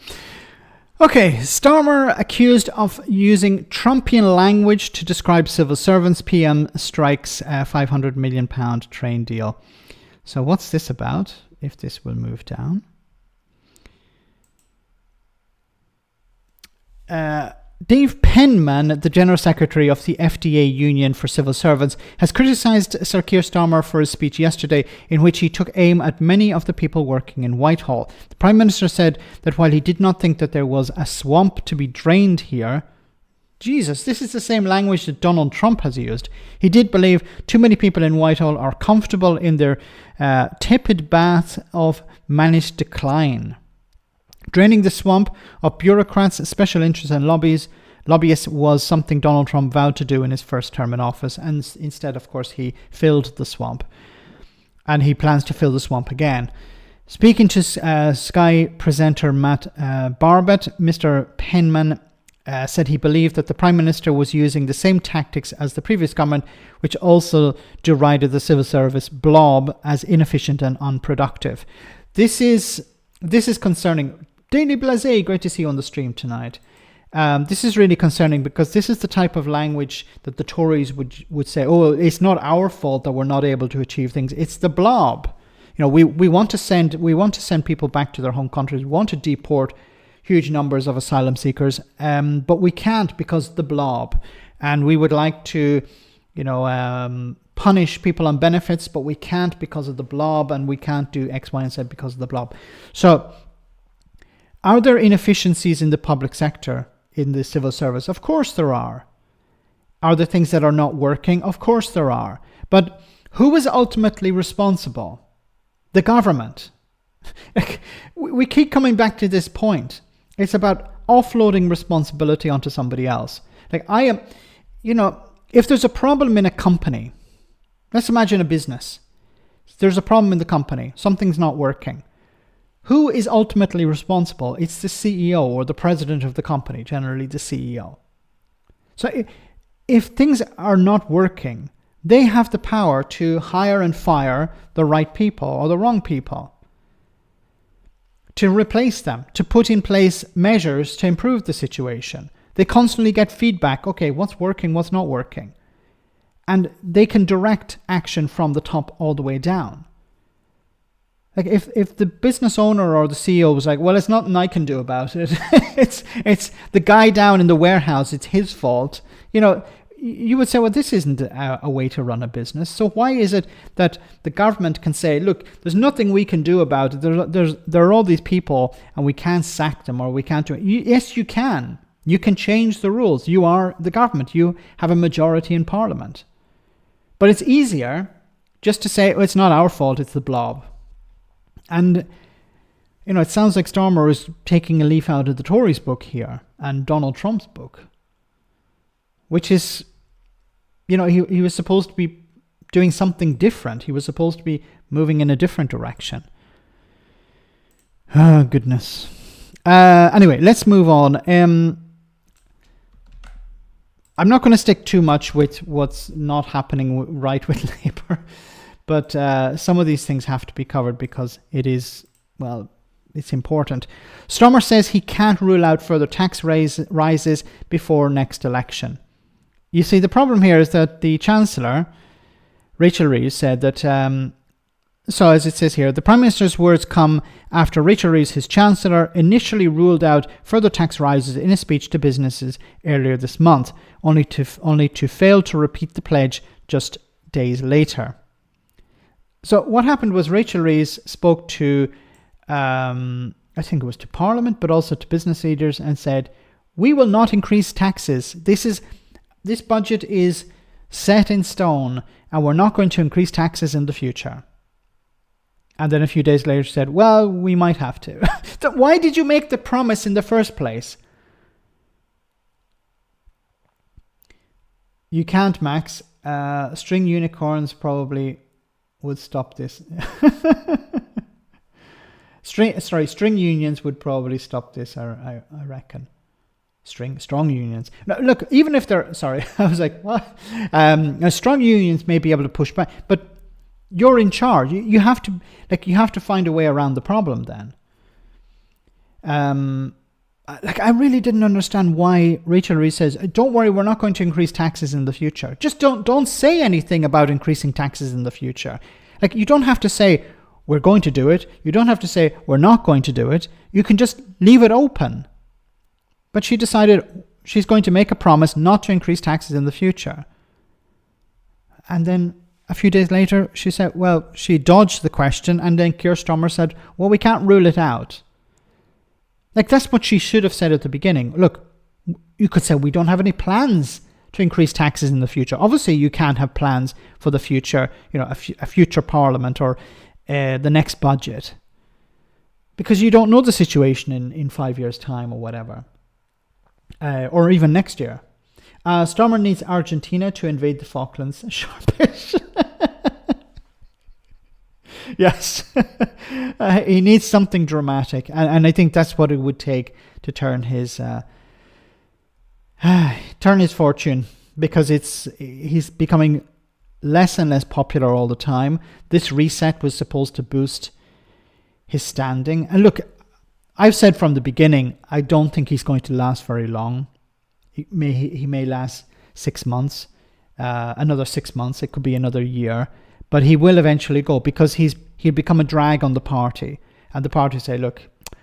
Okay, Starmer accused of using Trumpian language to describe civil servants. PM strikes a £500 million train deal. So what's this about? If this will move down. Dave Penman, the General Secretary of the FDA Union for Civil Servants, has criticised Sir Keir Starmer for his speech yesterday, in which he took aim at many of the people working in Whitehall. The Prime Minister said that while he did not think that there was a swamp to be drained here, Jesus, this is the same language that Donald Trump has used. He did believe too many people in Whitehall are comfortable in their tepid bath of managed decline. Draining the swamp of bureaucrats, special interests and lobbyists was something Donald Trump vowed to do in his first term in office, and instead, of course, he filled the swamp. And he plans to fill the swamp again. Speaking to Sky presenter Matt Barbett, Mr. Penman said he believed that the Prime Minister was using the same tactics as the previous government, which also derided the civil service blob as inefficient and unproductive. This is concerning. Daily Blase, great to see you on the stream tonight. This is really concerning because this is the type of language that the Tories would say, oh, it's not our fault that we're not able to achieve things. It's the blob. You know, we want to send people back to their home countries. We want to deport huge numbers of asylum seekers, but we can't because the blob. And we would like to, punish people on benefits, but we can't because of the blob, and we can't do X, Y, and Z because of the blob. So, are there inefficiencies in the public sector, in the civil service? Of course there are. Are there things that are not working? Of course there are. But who is ultimately responsible? The government. We keep coming back to this point. It's about offloading responsibility onto somebody else. If there's a problem in a company, let's imagine a business. There's a problem in the company. Something's not working. Who is ultimately responsible? It's the CEO or the president of the company, generally the CEO. So if things are not working, they have the power to hire and fire the right people or the wrong people, to replace them, to put in place measures to improve the situation. They constantly get feedback. Okay, what's working, what's not working? And they can direct action from the top all the way down. Like if the business owner or the CEO was like, well, it's nothing I can do about it. it's the guy down in the warehouse. It's his fault. You would say, well, this isn't a way to run a business. So why is it that the government can say, look, there's nothing we can do about it. There are all these people and we can't sack them or we can't do it. Yes, you can. You can change the rules. You are the government. You have a majority in Parliament. But it's easier just to say, oh, it's not our fault, it's the blob. And, it sounds like Starmer is taking a leaf out of the Tories' book here and Donald Trump's book, which is, he was supposed to be doing something different. He was supposed to be moving in a different direction. Oh, goodness. Anyway, let's move on. I'm not going to stick too much with what's not happening right with Labour, but some of these things have to be covered because it is, it's important. Starmer says he can't rule out further tax rises before next election. You see, the problem here is that the Chancellor, Rachel Reeves, said that, so as it says here, the Prime Minister's words come after Rachel Reeves, his Chancellor, initially ruled out further tax rises in a speech to businesses earlier this month, only to fail to repeat the pledge just days later. So what happened was Rachel Reeves spoke to, I think it was to Parliament, but also to business leaders, and said, we will not increase taxes. This budget is set in stone, and we're not going to increase taxes in the future. And then a few days later said, well, we might have to. Why did you make the promise in the first place? You can't, Max. String unicorns probably would stop this. String unions would probably stop this, I reckon. Strong unions. No, look, even if they're, sorry, I was like, what? Strong unions may be able to push back, but you're in charge. You have to find a way around the problem then. I really didn't understand why Rachel Reeves says, don't worry, we're not going to increase taxes in the future. Just don't say anything about increasing taxes in the future. Like, you don't have to say, we're going to do it. You don't have to say, we're not going to do it. You can just leave it open. But she decided she's going to make a promise not to increase taxes in the future. And then a few days later, she said, well, she dodged the question. And then Keir Starmer said, well, we can't rule it out. Like, that's what she should have said at the beginning. Look, you could say we don't have any plans to increase taxes in the future. Obviously, you can't have plans for the future, a future parliament or the next budget, because you don't know the situation in 5 years' time or whatever, or even next year. Starmer needs Argentina to invade the Falklands. Sharpish. Yes. He needs something dramatic. And I think that's what it would take to turn his fortune, because he's becoming less and less popular all the time. This reset was supposed to boost his standing. And look, I've said from the beginning, I don't think he's going to last very long. He may last 6 months, another 6 months. It could be another year. But he will eventually go, because he'll become a drag on the party. And the party say, look,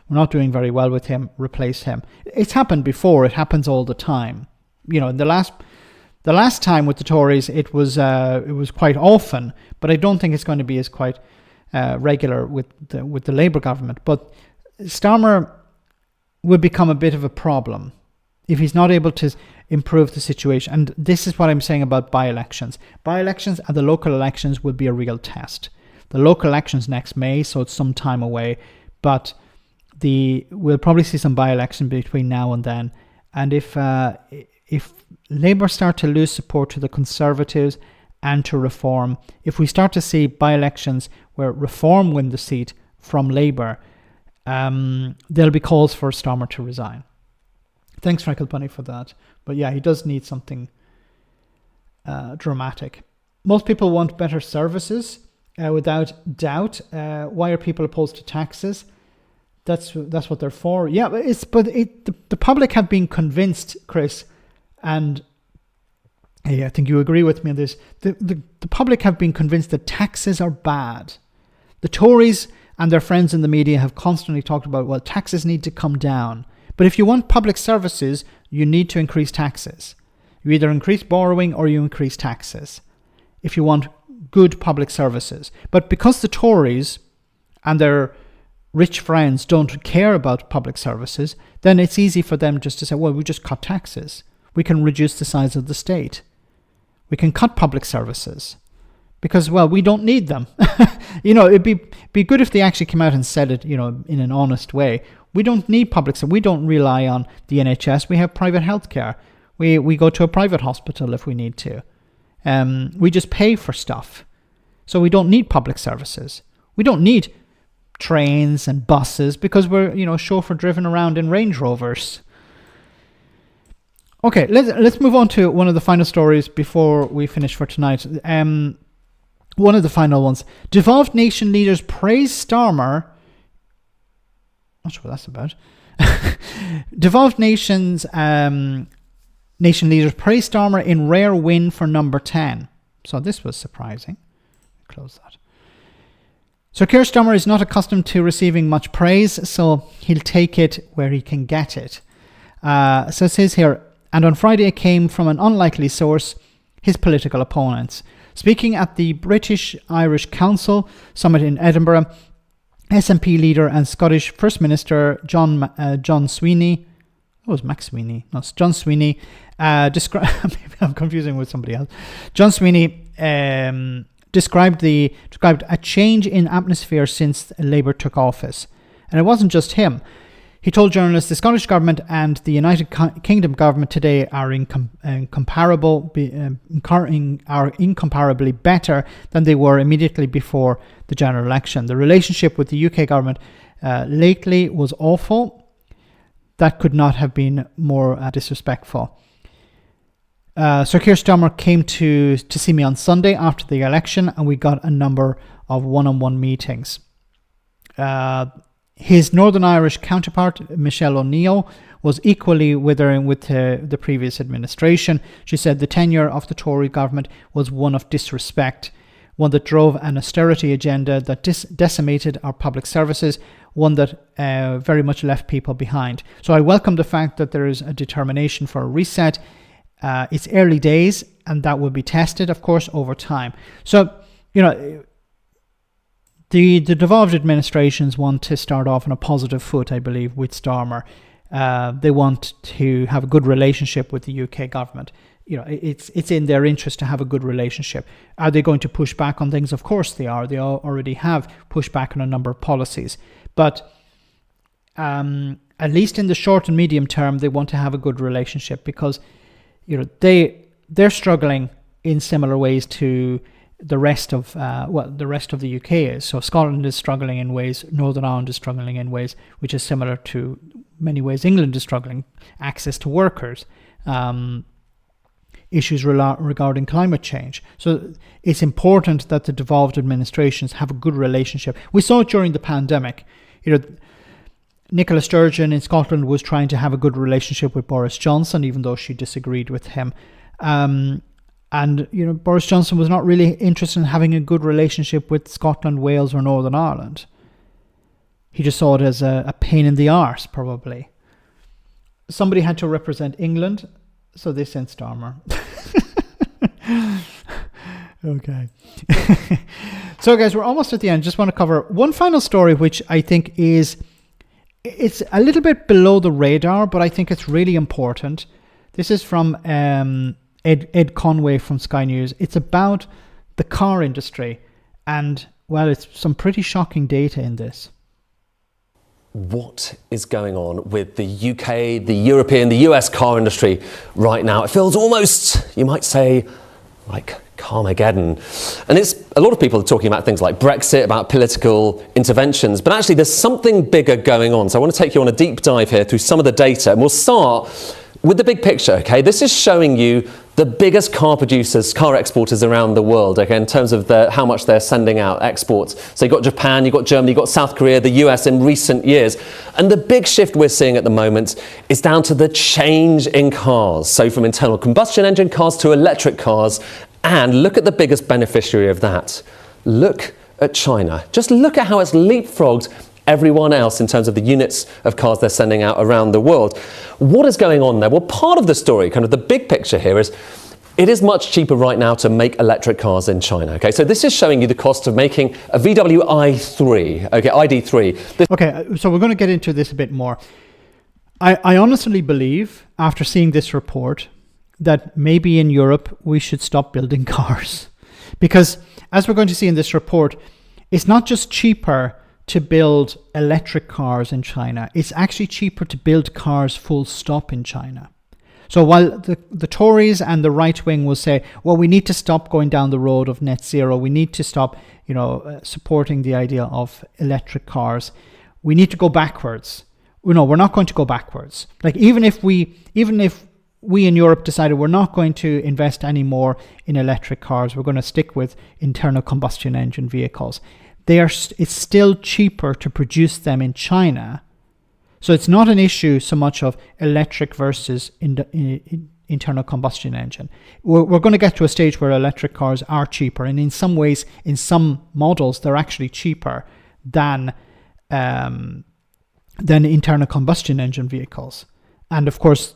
we're not doing very well with him, replace him. It's happened before. It happens all the time. In the last time with the Tories, it was quite often, but I don't think it's going to be as quite regular with the Labour government. But Starmer will become a bit of a problem if he's not able to improve the situation. And this is what I'm saying about by-elections. By-elections and the local elections will be a real test. The local elections next May, so it's some time away, but we'll probably see some by-election between now and then. And if Labour start to lose support to the Conservatives and to Reform, if we start to see by-elections where Reform win the seat from Labour, there'll be calls for Starmer to resign. Thanks, Freckle Bunny, for that. But yeah, he does need something dramatic. Most people want better services, without doubt. Why are people opposed to taxes? That's what they're for. Yeah, the public have been convinced, Chris, and hey, I think you agree with me on this. The public have been convinced that taxes are bad. The Tories and their friends in the media have constantly talked about, well, taxes need to come down. But if you want public services, you need to increase taxes. You either increase borrowing or you increase taxes if you want good public services. But because the Tories and their rich friends don't care about public services, then it's easy for them just to say, well, we just cut taxes. We can reduce the size of the state. We can cut public services because, well, we don't need them. It'd be good if they actually came out and said it, in an honest way. We don't need public service. We don't rely on the NHS. We have private healthcare. We go to a private hospital if we need to. We just pay for stuff. So we don't need public services. We don't need trains and buses because we're, chauffeur driven around in Range Rovers. Okay, let's move on to one of the final stories before we finish for tonight. One of the final ones. Devolved nation leaders praise Starmer. Not sure what that's about. Devolved nation leaders praise Starmer in rare win for number 10. So this was surprising. Close that. So Keir Starmer is not accustomed to receiving much praise, so he'll take it where he can get it. So it says here, and on Friday it came from an unlikely source, his political opponents. Speaking at the British-Irish Council Summit in Edinburgh, SNP leader and Scottish First Minister John Sweeney, oh, it was Max Sweeney, no, it's John Sweeney, maybe I'm confusing with somebody else. John Sweeney described a change in atmosphere since Labour took office. And it wasn't just him. He told journalists the Scottish Government and the United Kingdom Government today are incomparably better than they were immediately before the general election. The relationship with the UK Government lately was awful. That could not have been more disrespectful. Sir Keir Starmer came to see me on Sunday after the election, and we got a number of one-on-one meetings. His Northern Irish counterpart, Michelle O'Neill, was equally withering with the previous administration. She said the tenure of the Tory government was one of disrespect, one that drove an austerity agenda that decimated our public services, one that very much left people behind. So I welcome the fact that there is a determination for a reset. It's early days, and that will be tested, of course, over time. So, the devolved administrations want to start off on a positive foot, I believe, with Starmer. They want to have a good relationship with the UK government. It's in their interest to have a good relationship. Are they going to push back on things? Of course they are. They already have pushed back on a number of policies. But at least in the short and medium term, they want to have a good relationship because they're struggling in similar ways to the rest of the UK is. So Scotland is struggling in ways, Northern Ireland is struggling in ways which is similar to many ways England is struggling. Access to workers, issues regarding climate change. So it's important that the devolved administrations have a good relationship. We saw it during the pandemic. Nicola Sturgeon in Scotland was trying to have a good relationship with Boris Johnson, even though she disagreed with him. And Boris Johnson was not really interested in having a good relationship with Scotland, Wales or Northern Ireland. He just saw it as a pain in the arse, probably. Somebody had to represent England, so they sent Starmer. Okay. So guys, we're almost at the end. Just want to cover one final story, which I think it's a little bit below the radar, but I think it's really important. This is from Ed Conway from Sky News. It's about the car industry, and well, it's some pretty shocking data in this. What is going on with the UK, the European, the US car industry right now? It feels almost, you might say, like Carmageddon. And it's a lot of people are talking about things like Brexit, about political interventions, but actually there's something bigger going on. So I want to take you on a deep dive here through some of the data, and we'll start with the big picture, okay? This is showing you the biggest car producers, car exporters around the world, okay, in terms of how much they're sending out, exports. So you've got Japan, you've got Germany, you've got South Korea, the US in recent years. And the big shift we're seeing at the moment is down to the change in cars. So from internal combustion engine cars to electric cars. And look at the biggest beneficiary of that. Look at China. Just look at how it's leapfrogged everyone else in terms of the units of cars they're sending out around the world. What is going on there? Well, part of the story, kind of the big picture here is it is much cheaper right now to make electric cars in China. Okay, so this is showing you the cost of making a VW i3, okay, ID3. Okay, so we're going to get into this a bit more. I honestly believe, after seeing this report, that maybe in Europe we should stop building cars. Because, as we're going to see in this report, it's not just cheaper to build electric cars in China, it's actually cheaper to build cars full stop in China. So while the Tories and the right wing will say, well, we need to stop going down the road of net zero, we need to stop, supporting the idea of electric cars, we need to go backwards. No, we're not going to go backwards. Like even if we in Europe decided we're not going to invest any more in electric cars, we're going to stick with internal combustion engine vehicles. It's still cheaper to produce them in China. So it's not an issue so much of electric versus internal combustion engine. We're going to get to a stage where electric cars are cheaper, and in some ways, in some models, they're actually cheaper than internal combustion engine vehicles. And of course,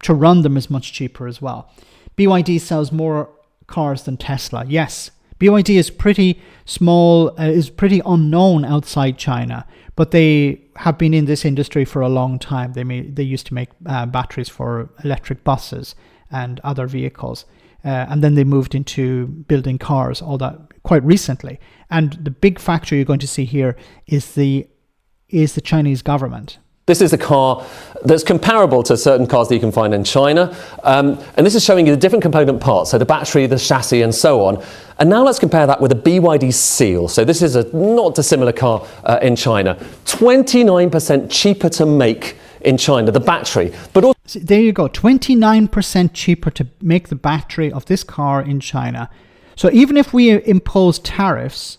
to run them is much cheaper as well. BYD sells more cars than Tesla, yes, BYD is pretty small, is pretty unknown outside China, but they have been in this industry for a long time. They used to make batteries for electric buses and other vehicles, and then they moved into building cars, all that quite recently. And the big factor you're going to see here is the Chinese government. This is a car that's comparable to certain cars that you can find in China. And this is showing you the different component parts, so the battery, the chassis, and so on. And now let's compare that with a BYD Seal. So this is a not dissimilar car in China. 29% cheaper to make in China, the battery. But also, so there you go, 29% cheaper to make the battery of this car in China. So even if we impose tariffs,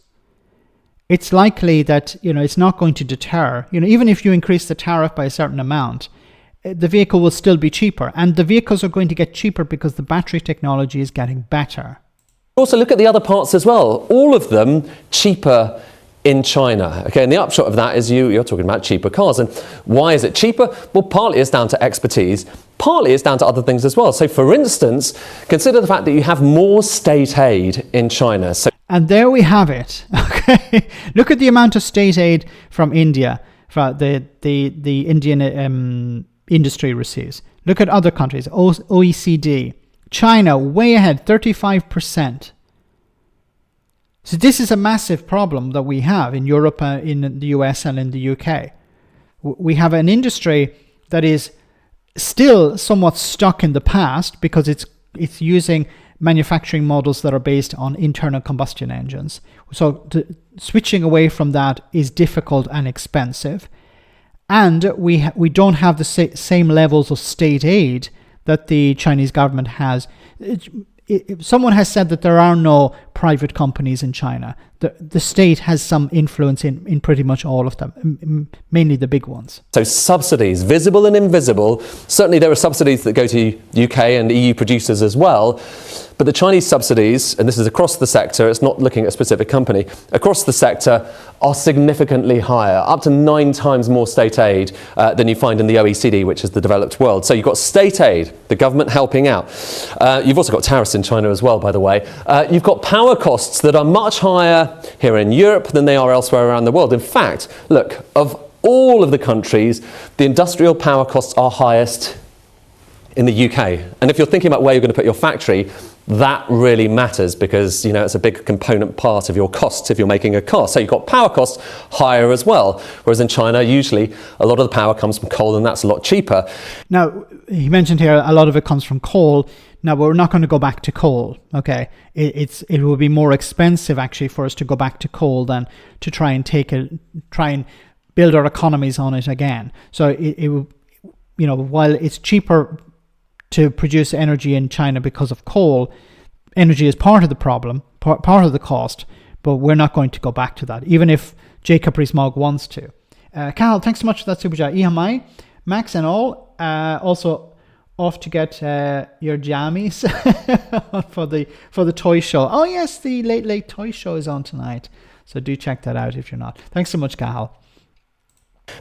it's likely that, it's not going to deter. Even if you increase the tariff by a certain amount, the vehicle will still be cheaper. And the vehicles are going to get cheaper because the battery technology is getting better. also look at the other parts as well. All of them cheaper in China. Okay, and the upshot of that is you're talking about cheaper cars. And why is it cheaper? Well, partly it's down to expertise. Partly it's down to other things as well. So, for instance, consider the fact that you have more state aid in China. And there we have it. Okay, look at the amount of state aid from India, from the Indian industry receives. Look at other countries, OECD, China, way ahead, 35%. So this is a massive problem that we have in Europe, in the US, and in the UK. We have an industry that is still somewhat stuck in the past because it's using manufacturing models that are based on internal combustion engines. So switching away from that is difficult and expensive. And we don't have the same levels of state aid that the Chinese government has. Someone has said that there are no private companies in China. The state has some influence in pretty much all of them, mainly the big ones. So subsidies, visible and invisible. Certainly there are subsidies that go to UK and EU producers as well. But the Chinese subsidies, and this is across the sector, it's not looking at a specific company, across the sector are significantly higher, up to 9 times more state aid than you find in the OECD, which is the developed world. So you've got state aid, the government helping out. You've also got tariffs in China as well, by the way. You've got power costs that are much higher here in Europe than they are elsewhere around the world. In fact, look, of all of the countries, the industrial power costs are highest in the UK. And if you're thinking about where you're going to put your factory, that really matters because, it's a big component part of your costs if you're making a car. So you've got power costs higher as well. Whereas in China, usually a lot of the power comes from coal and that's a lot cheaper. Now, he mentioned here a lot of it comes from coal. Now, we're not going to go back to coal, okay? It will be more expensive actually for us to go back to coal than to try and build our economies on it again. So it will, while it's cheaper to produce energy in China because of coal, energy is part of the problem, part of the cost, but we're not going to go back to that, even if Jacob Rees-Mogg wants to. Carol, thanks so much for that super chat. EMI, Max and all, also off to get your jammies for the toy show. Oh yes, the late toy show is on tonight, so do check that out if you're not. Thanks so much, Carol.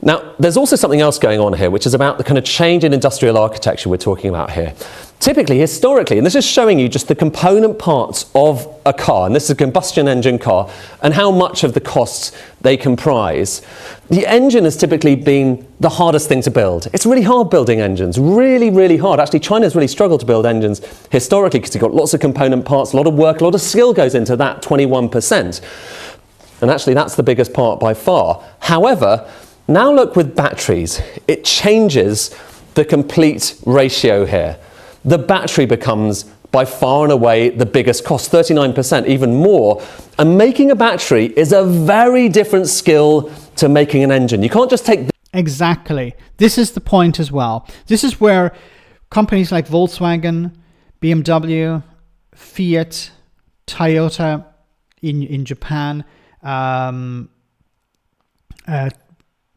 Now, there's also something else going on here, which is about the kind of change in industrial architecture we're talking about here. Typically, historically, and this is showing you just the component parts of a car, and this is a combustion engine car, and how much of the costs they comprise. The engine has typically been the hardest thing to build. It's really hard building engines, really, really hard. Actually, China's really struggled to build engines historically because you've got lots of component parts, a lot of work, a lot of skill goes into that 21%. And actually, that's the biggest part by far. However, now look with batteries, it changes the complete ratio here. The battery becomes by far and away the biggest cost, 39%, even more. And making a battery is a very different skill to making an engine. You can't just take... Exactly. This is the point as well. This is where companies like Volkswagen, BMW, Fiat, Toyota in Japan,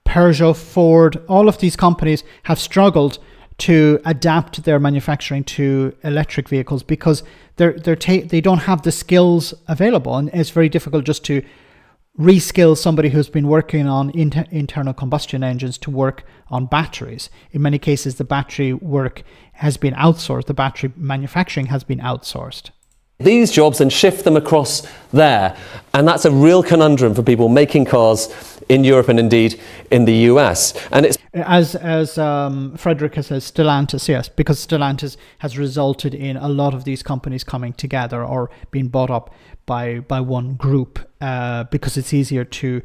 Peugeot, Ford, all of these companies have struggled to adapt their manufacturing to electric vehicles because they don't have the skills available, and it's very difficult just to reskill somebody who's been working on internal combustion engines to work on batteries. In many cases, the battery work has been outsourced. The battery manufacturing has been outsourced. these jobs and shift them across there. And that's a real conundrum for people making cars in Europe and indeed in the US. And it's as Frederica says, Stellantis, yes, because Stellantis has resulted in a lot of these companies coming together or being bought up by one group because it's easier to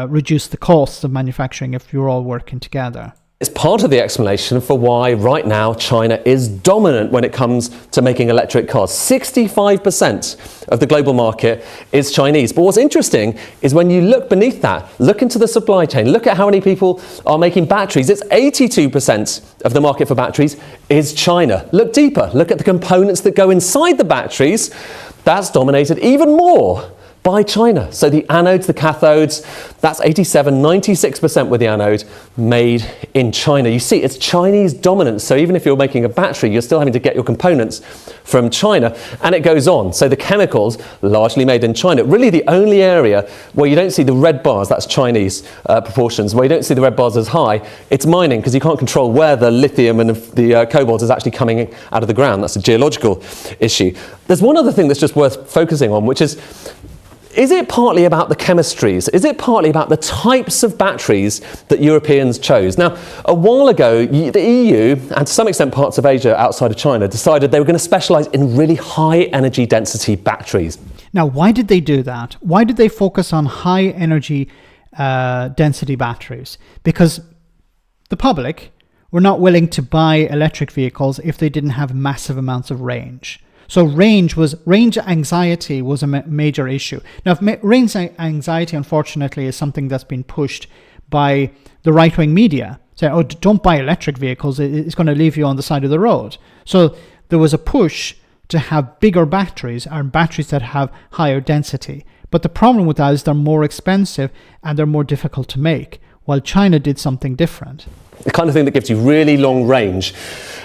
reduce the costs of manufacturing if you're all working together. It's part of the explanation for why right now China is dominant when it comes to making electric cars. 65% of the global market is Chinese. But what's interesting is when you look beneath that, look into the supply chain, look at how many people are making batteries. It's 82% of the market for batteries is China. Look deeper, look at the components that go inside the batteries. That's dominated even more by China. So the anodes, the cathodes, that's 96% with the anode made in China. You see, it's Chinese dominance. So even if you're making a battery, you're still having to get your components from China, and it goes on. So the chemicals, largely made in China. Really the only area where you don't see the red bars, that's Chinese proportions, where you don't see the red bars as high, it's mining, because you can't control where the lithium and the cobalt is actually coming out of the ground. That's a geological issue. There's one other thing that's just worth focusing on, which is it partly about the chemistries? Is it partly about the types of batteries that Europeans chose? Now, a while ago, the EU, and to some extent parts of Asia outside of China, decided they were going to specialise in really high energy density batteries. Now, why did they do that? Why did they focus on high energy density batteries? Because the public were not willing to buy electric vehicles if they didn't have massive amounts of range. So range anxiety was a major issue. Now, range anxiety, unfortunately, is something that's been pushed by the right-wing media. Saying, oh, don't buy electric vehicles, it's going to leave you on the side of the road. So there was a push to have bigger batteries, or batteries that have higher density. But the problem with that is they're more expensive and they're more difficult to make, while China did something different. The kind of thing that gives you really long range.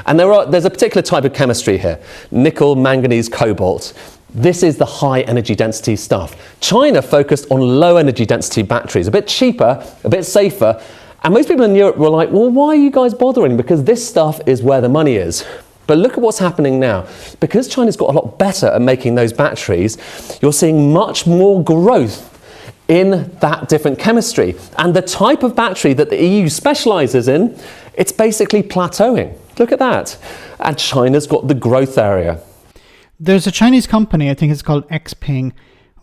And there's a particular type of chemistry here. Nickel, manganese, cobalt. This is the high energy density stuff. China focused on low energy density batteries, a bit cheaper, a bit safer. And most people in Europe were like, well, why are you guys bothering? Because this stuff is where the money is. But look at what's happening now. Because China's got a lot better at making those batteries, you're seeing much more growth in that different chemistry. And the type of battery that the EU specialises in, it's basically plateauing. Look at that. And China's got the growth area. There's a Chinese company, I think it's called Xpeng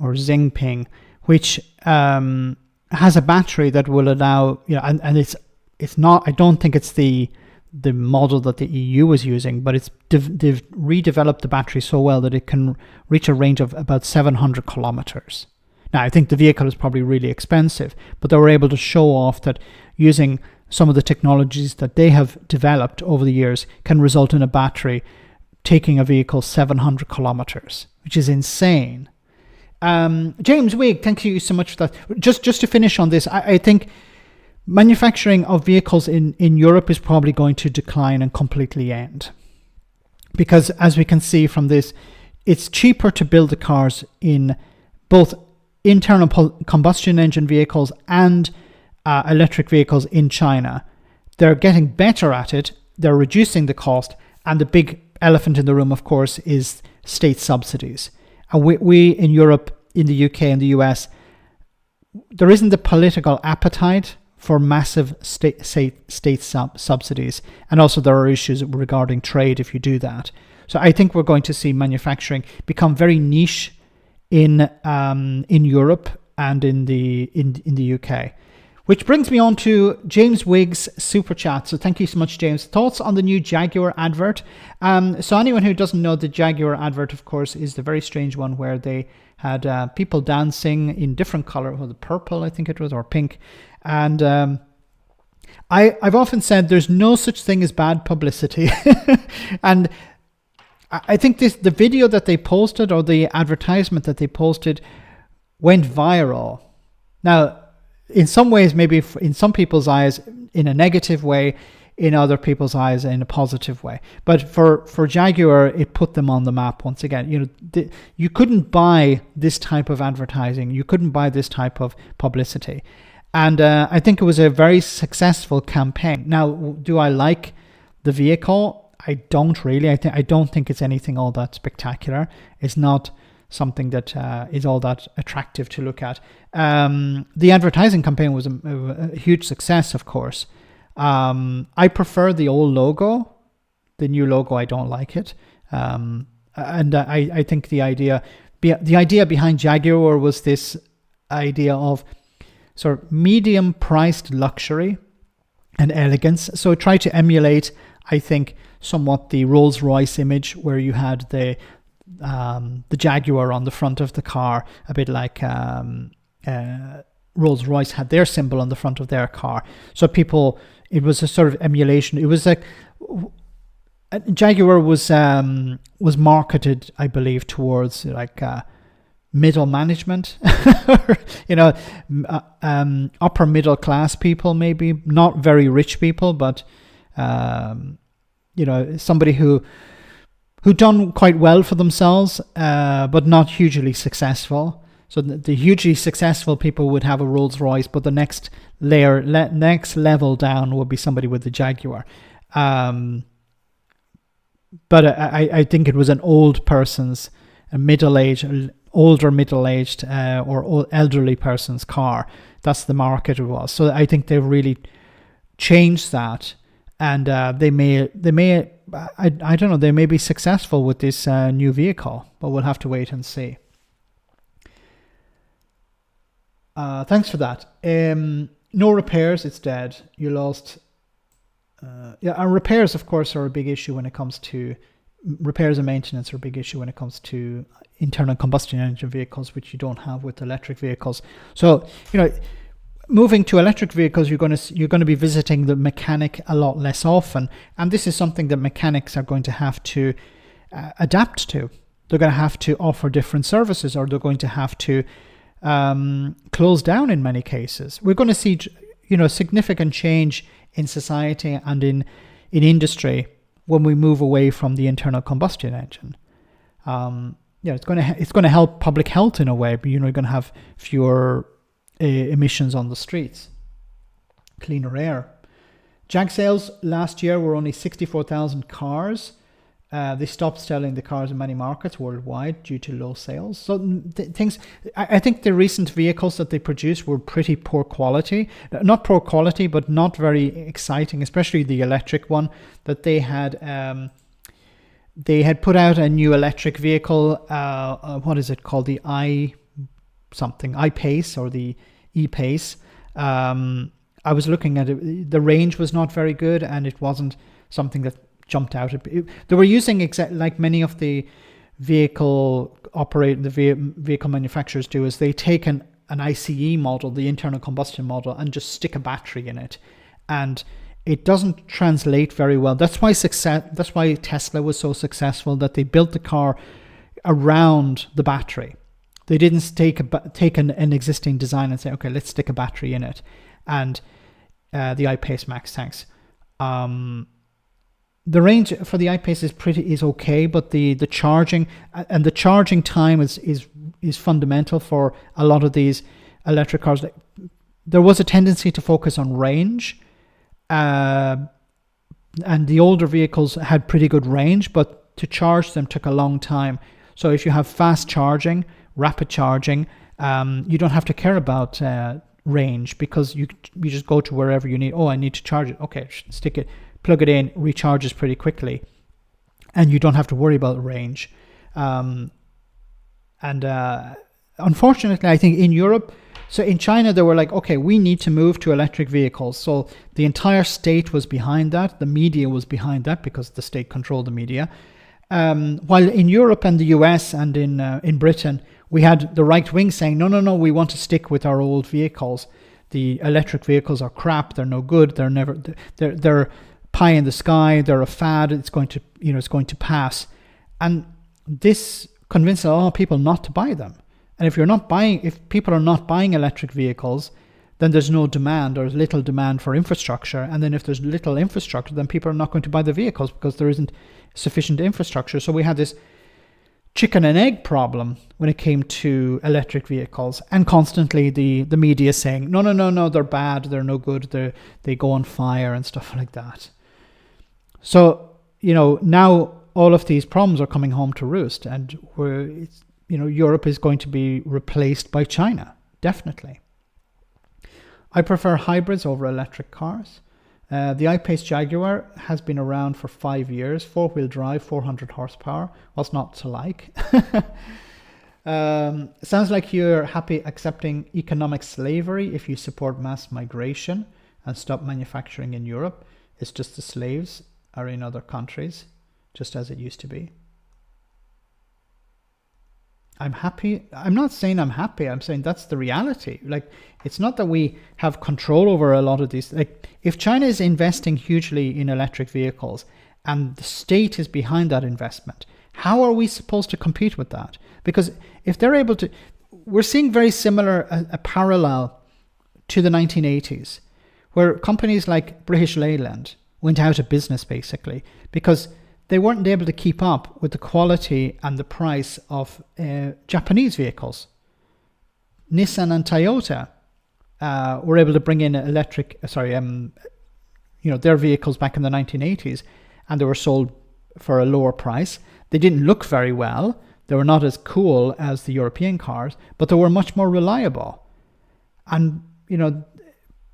or Xingping, which has a battery that will allow, and it's not, I don't think it's the model that the EU was using, but they've redeveloped the battery so well that it can reach a range of about 700 kilometers. Now, I think the vehicle is probably really expensive, but they were able to show off that using some of the technologies that they have developed over the years can result in a battery taking a vehicle 700 kilometers, which is insane. James Wigg, thank you so much for that. Just to finish on this, I think manufacturing of vehicles in Europe is probably going to decline and completely end. Because as we can see from this, it's cheaper to build the cars in both internal combustion engine vehicles and electric vehicles in China. They're getting better at it. They're reducing the cost. And the big elephant in the room, of course, is state subsidies. And we in Europe, in the UK and the US, there isn't the political appetite for massive state subsidies. And also there are issues regarding trade if you do that. So I think we're going to see manufacturing become very niche in Europe and in the UK. Which brings me on to James Wigg's super chat. So thank you so much, James. Thoughts on the new Jaguar advert? So anyone who doesn't know, the Jaguar advert, of course, is the very strange one where they had people dancing in different color, the purple, I think it was, or pink. And I've often said there's no such thing as bad publicity. And I think the video that they posted, or the advertisement that they posted, went viral. Now, in some ways, maybe in some people's eyes, in a negative way, in other people's eyes, in a positive way. But for Jaguar, it put them on the map once again. You couldn't buy this type of advertising. You couldn't buy this type of publicity. And I think it was a very successful campaign. Now, do I like the vehicle? I don't really. I don't think it's anything all that spectacular. It's not something that is all that attractive to look at. The advertising campaign was a huge success, of course. I prefer the old logo. The new logo, I don't like it. And I think the idea behind Jaguar was this idea of sort of medium-priced luxury and elegance. So try to emulate, I think, somewhat the Rolls-Royce image, where you had the Jaguar on the front of the car, a bit like Rolls-Royce had their symbol on the front of their car. So it was a sort of emulation. It was like Jaguar was marketed, I believe, towards like middle management, upper middle class people, maybe not very rich people, but somebody who done quite well for themselves, but not hugely successful. So the hugely successful people would have a Rolls Royce, but the next level down would be somebody with the Jaguar. But I think it was an old person's, older middle-aged or elderly person's car. That's the market it was. So I think they've really changed that, and they may I don't know, they may be successful with this new vehicle, but we'll have to wait and see. Thanks for that. No repairs, it's dead. You lost. And repairs, of course, are a big issue when it comes to repairs and maintenance are a big issue when it comes to internal combustion engine vehicles, which you don't have with electric vehicles. So, moving to electric vehicles, you're going to be visiting the mechanic a lot less often, and this is something that mechanics are going to have to adapt to. They're going to have to offer different services, or they're going to have to close down in many cases. We're going to see, significant change in society and in industry when we move away from the internal combustion engine. It's going to help public health in a way, but you're going to have fewer emissions on the streets, cleaner air. Jag sales last year were only 64,000 cars. They stopped selling the cars in many markets worldwide due to low sales. So I think the recent vehicles that they produced were pretty poor quality. Not poor quality, but not very exciting, especially the electric one that they had. They had put out a new electric vehicle. What is it called? The iPace or the ePace. I was looking at it. The range was not very good, and it wasn't something that jumped out. They were using like many of the vehicle manufacturers do, is they take an ICE model, the internal combustion model, and just stick a battery in it, and it doesn't translate very well. That's why Tesla was so successful, that they built the car around the battery. They didn't take an existing design and say, okay, let's stick a battery in it. And the iPace Max, thanks. The range for the iPace is okay, but the charging and the charging time is fundamental for a lot of these electric cars. There was a tendency to focus on range, and the older vehicles had pretty good range, but to charge them took a long time. So if you have fast charging, rapid charging, you don't have to care about range, because you just go to wherever you need. Oh, I need to charge it. Okay, stick it. Plug it in, recharges pretty quickly, and you don't have to worry about range. Unfortunately, I think in Europe, so in China, they were like, okay, we need to move to electric vehicles. So the entire state was behind that. The media was behind that, because the state controlled the media. While in Europe and the US and in Britain, we had the right wing saying, no, we want to stick with our old vehicles. The electric vehicles are crap. They're no good. They're pie in the sky. They're a fad. It's going to pass. And this convinced a lot of people not to buy them. And if people are not buying electric vehicles, then there's no demand, or little demand for infrastructure. And then if there's little infrastructure, then people are not going to buy the vehicles, because there isn't sufficient infrastructure. So we had this chicken and egg problem when it came to electric vehicles, and constantly the media saying, no, they're bad, they're no good, they go on fire and stuff like that. So now all of these problems are coming home to roost, and Europe is going to be replaced by China, definitely. I prefer hybrids over electric cars. The I-Pace Jaguar has been around for 5 years, 4-wheel drive, 400 horsepower. What's not to like? Sounds like you're happy accepting economic slavery if you support mass migration and stop manufacturing in Europe. It's just the slaves are in other countries, just as it used to be. I'm happy. I'm not saying I'm happy. I'm saying that's the reality. Like, it's not that we have control over a lot of these. Like, if China is investing hugely in electric vehicles and the state is behind that investment, how are we supposed to compete with that? Because if they're able to, we're seeing very similar, a parallel to the 1980s, where companies like British Leyland went out of business basically because they weren't able to keep up with the quality and the price of Japanese vehicles. Nissan and Toyota were able to bring in their vehicles back in the 1980s, and they were sold for a lower price. They didn't look very well. They were not as cool as the European cars, but they were much more reliable. And,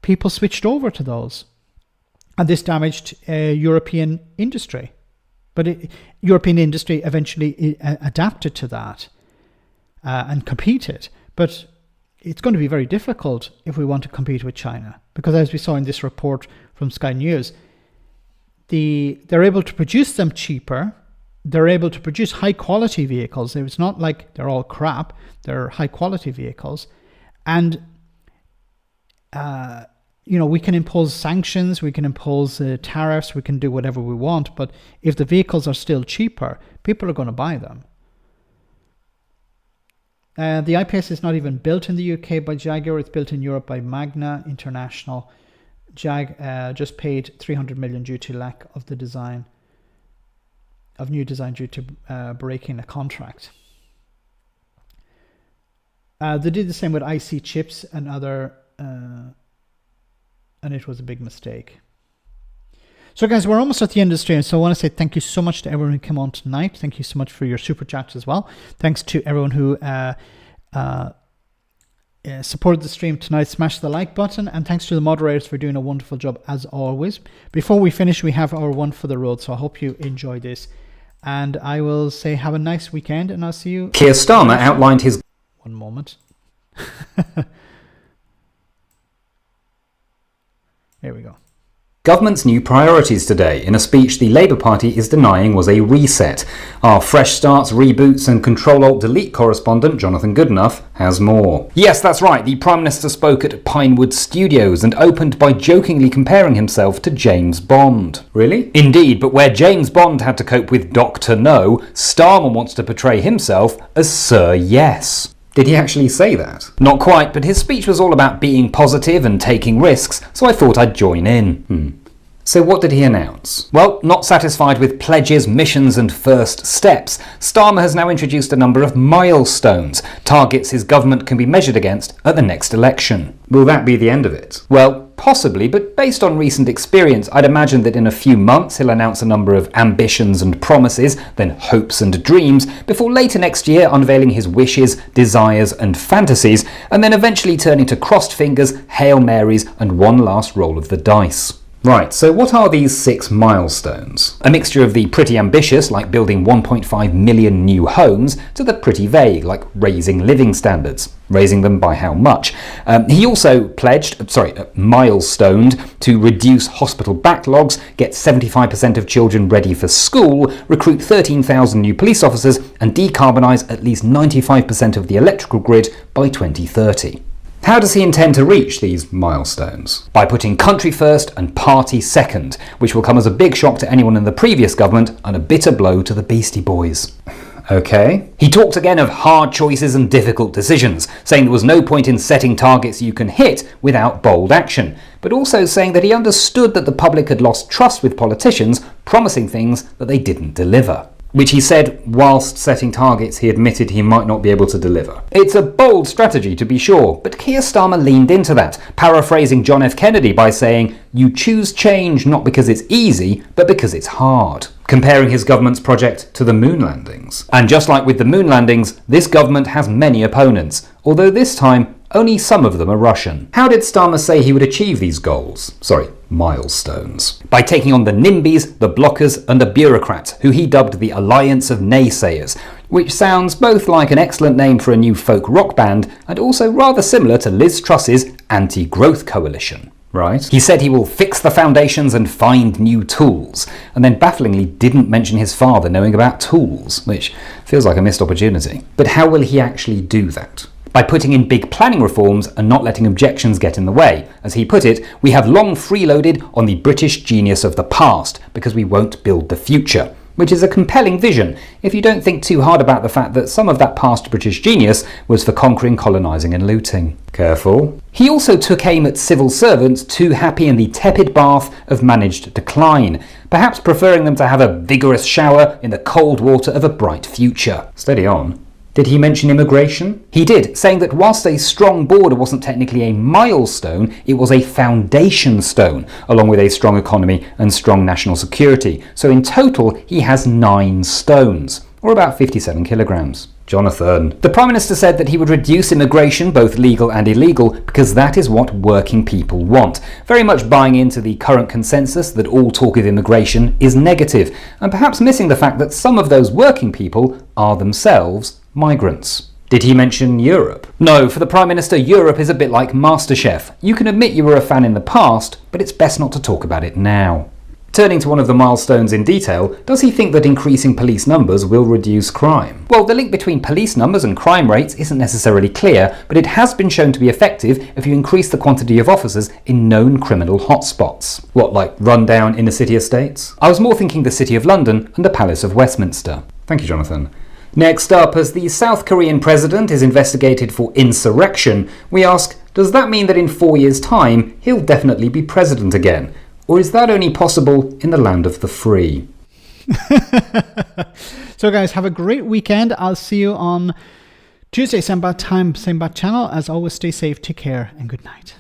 people switched over to those. And this damaged European industry. But European industry eventually adapted to that and competed. But it's going to be very difficult if we want to compete with China. Because as we saw in this report from Sky News, they're able to produce them cheaper. They're able to produce high quality vehicles. It's not like they're all crap. They're high quality vehicles. And, we can impose sanctions, we can impose tariffs, we can do whatever we want. But if the vehicles are still cheaper, people are going to buy them. The I-Pace is not even built in the UK by Jaguar. It's built in Europe by Magna International. Jag just paid 300 million due to lack of new design due to breaking a contract. They did the same with IC chips and other, and it was a big mistake. So guys, we're almost at the end of the stream, so I want to say thank you so much to everyone who came on tonight. Thank you so much for your super chats as well. Thanks to everyone who supported the stream tonight. Smash the like button, and thanks to the moderators for doing a wonderful job as always. Before we finish, we have our one for the road, so I hope you enjoy this. And I will say have a nice weekend, and I'll see you. Keir Starmer outlined his... One moment. Here we go. Government's new priorities today in a speech the Labour Party is denying was a reset. Our Fresh Starts, Reboots and Control-Alt-Delete correspondent Jonathan Goodenough has more. Yes, that's right, the Prime Minister spoke at Pinewood Studios and opened by jokingly comparing himself to James Bond. Really? Indeed, but where James Bond had to cope with Dr. No, Starmer wants to portray himself as Sir Yes. Did he actually say that? Not quite, but his speech was all about being positive and taking risks, so I thought I'd join in. So what did he announce? Well, not satisfied with pledges, missions and first steps, Starmer has now introduced a number of milestones, targets his government can be measured against at the next election. Will that be the end of it? Well, possibly, but based on recent experience, I'd imagine that in a few months he'll announce a number of ambitions and promises, then hopes and dreams, before later next year unveiling his wishes, desires and fantasies, and then eventually turning to crossed fingers, Hail Marys and one last roll of the dice. Right, so what are these 6 milestones? A mixture of the pretty ambitious, like building 1.5 million new homes, to the pretty vague, like raising living standards. Raising them by how much? He also milestoned to reduce hospital backlogs, get 75% of children ready for school, recruit 13,000 new police officers, and decarbonise at least 95% of the electrical grid by 2030. How does he intend to reach these milestones? By putting country first and party second, which will come as a big shock to anyone in the previous government and a bitter blow to the Beastie Boys. Okay. He talked again of hard choices and difficult decisions, saying there was no point in setting targets you can hit without bold action, but also saying that he understood that the public had lost trust with politicians promising things that they didn't deliver. Which he said, whilst setting targets he admitted he might not be able to deliver. It's a bold strategy to be sure, but Keir Starmer leaned into that, paraphrasing John F. Kennedy by saying, "You choose change not because it's easy, but because it's hard." comparing his government's project to the moon landings. And just like with the moon landings, this government has many opponents, although this time only some of them are Russian. How did Starmer say he would achieve these goals? Sorry, milestones. By taking on the NIMBYs, the blockers, and the bureaucrats, who he dubbed the Alliance of Naysayers, which sounds both like an excellent name for a new folk rock band and also rather similar to Liz Truss's anti-growth coalition. Right? He said he will fix the foundations and find new tools, and then bafflingly didn't mention his father knowing about tools, which feels like a missed opportunity. But how will he actually do that? By putting in big planning reforms and not letting objections get in the way. As he put it, we have long freeloaded on the British genius of the past because we won't build the future. Which is a compelling vision if you don't think too hard about the fact that some of that past British genius was for conquering, colonising and looting. Careful. He also took aim at civil servants too happy in the tepid bath of managed decline, perhaps preferring them to have a vigorous shower in the cold water of a bright future. Steady on. Did he mention immigration? He did, saying that whilst a strong border wasn't technically a milestone, it was a foundation stone, along with a strong economy and strong national security. So in total, he has 9 stones, or about 57 kilograms. Jonathan. The Prime Minister said that he would reduce immigration, both legal and illegal, because that is what working people want. Very much buying into the current consensus that all talk of immigration is negative, and perhaps missing the fact that some of those working people are themselves migrants. Did he mention Europe? No, for the Prime Minister, Europe is a bit like MasterChef. You can admit you were a fan in the past, but it's best not to talk about it now. Turning to one of the milestones in detail, does he think that increasing police numbers will reduce crime? Well, the link between police numbers and crime rates isn't necessarily clear, but it has been shown to be effective if you increase the quantity of officers in known criminal hotspots. What, like rundown inner city estates? I was more thinking the City of London and the Palace of Westminster. Thank you, Jonathan. Next up, as the South Korean president is investigated for insurrection, we ask, does that mean that in 4 years' time he'll definitely be president again? Or is that only possible in the land of the free? So guys, have a great weekend. I'll see you on Tuesday, same bad time, same bad channel. As always, stay safe, take care, and good night.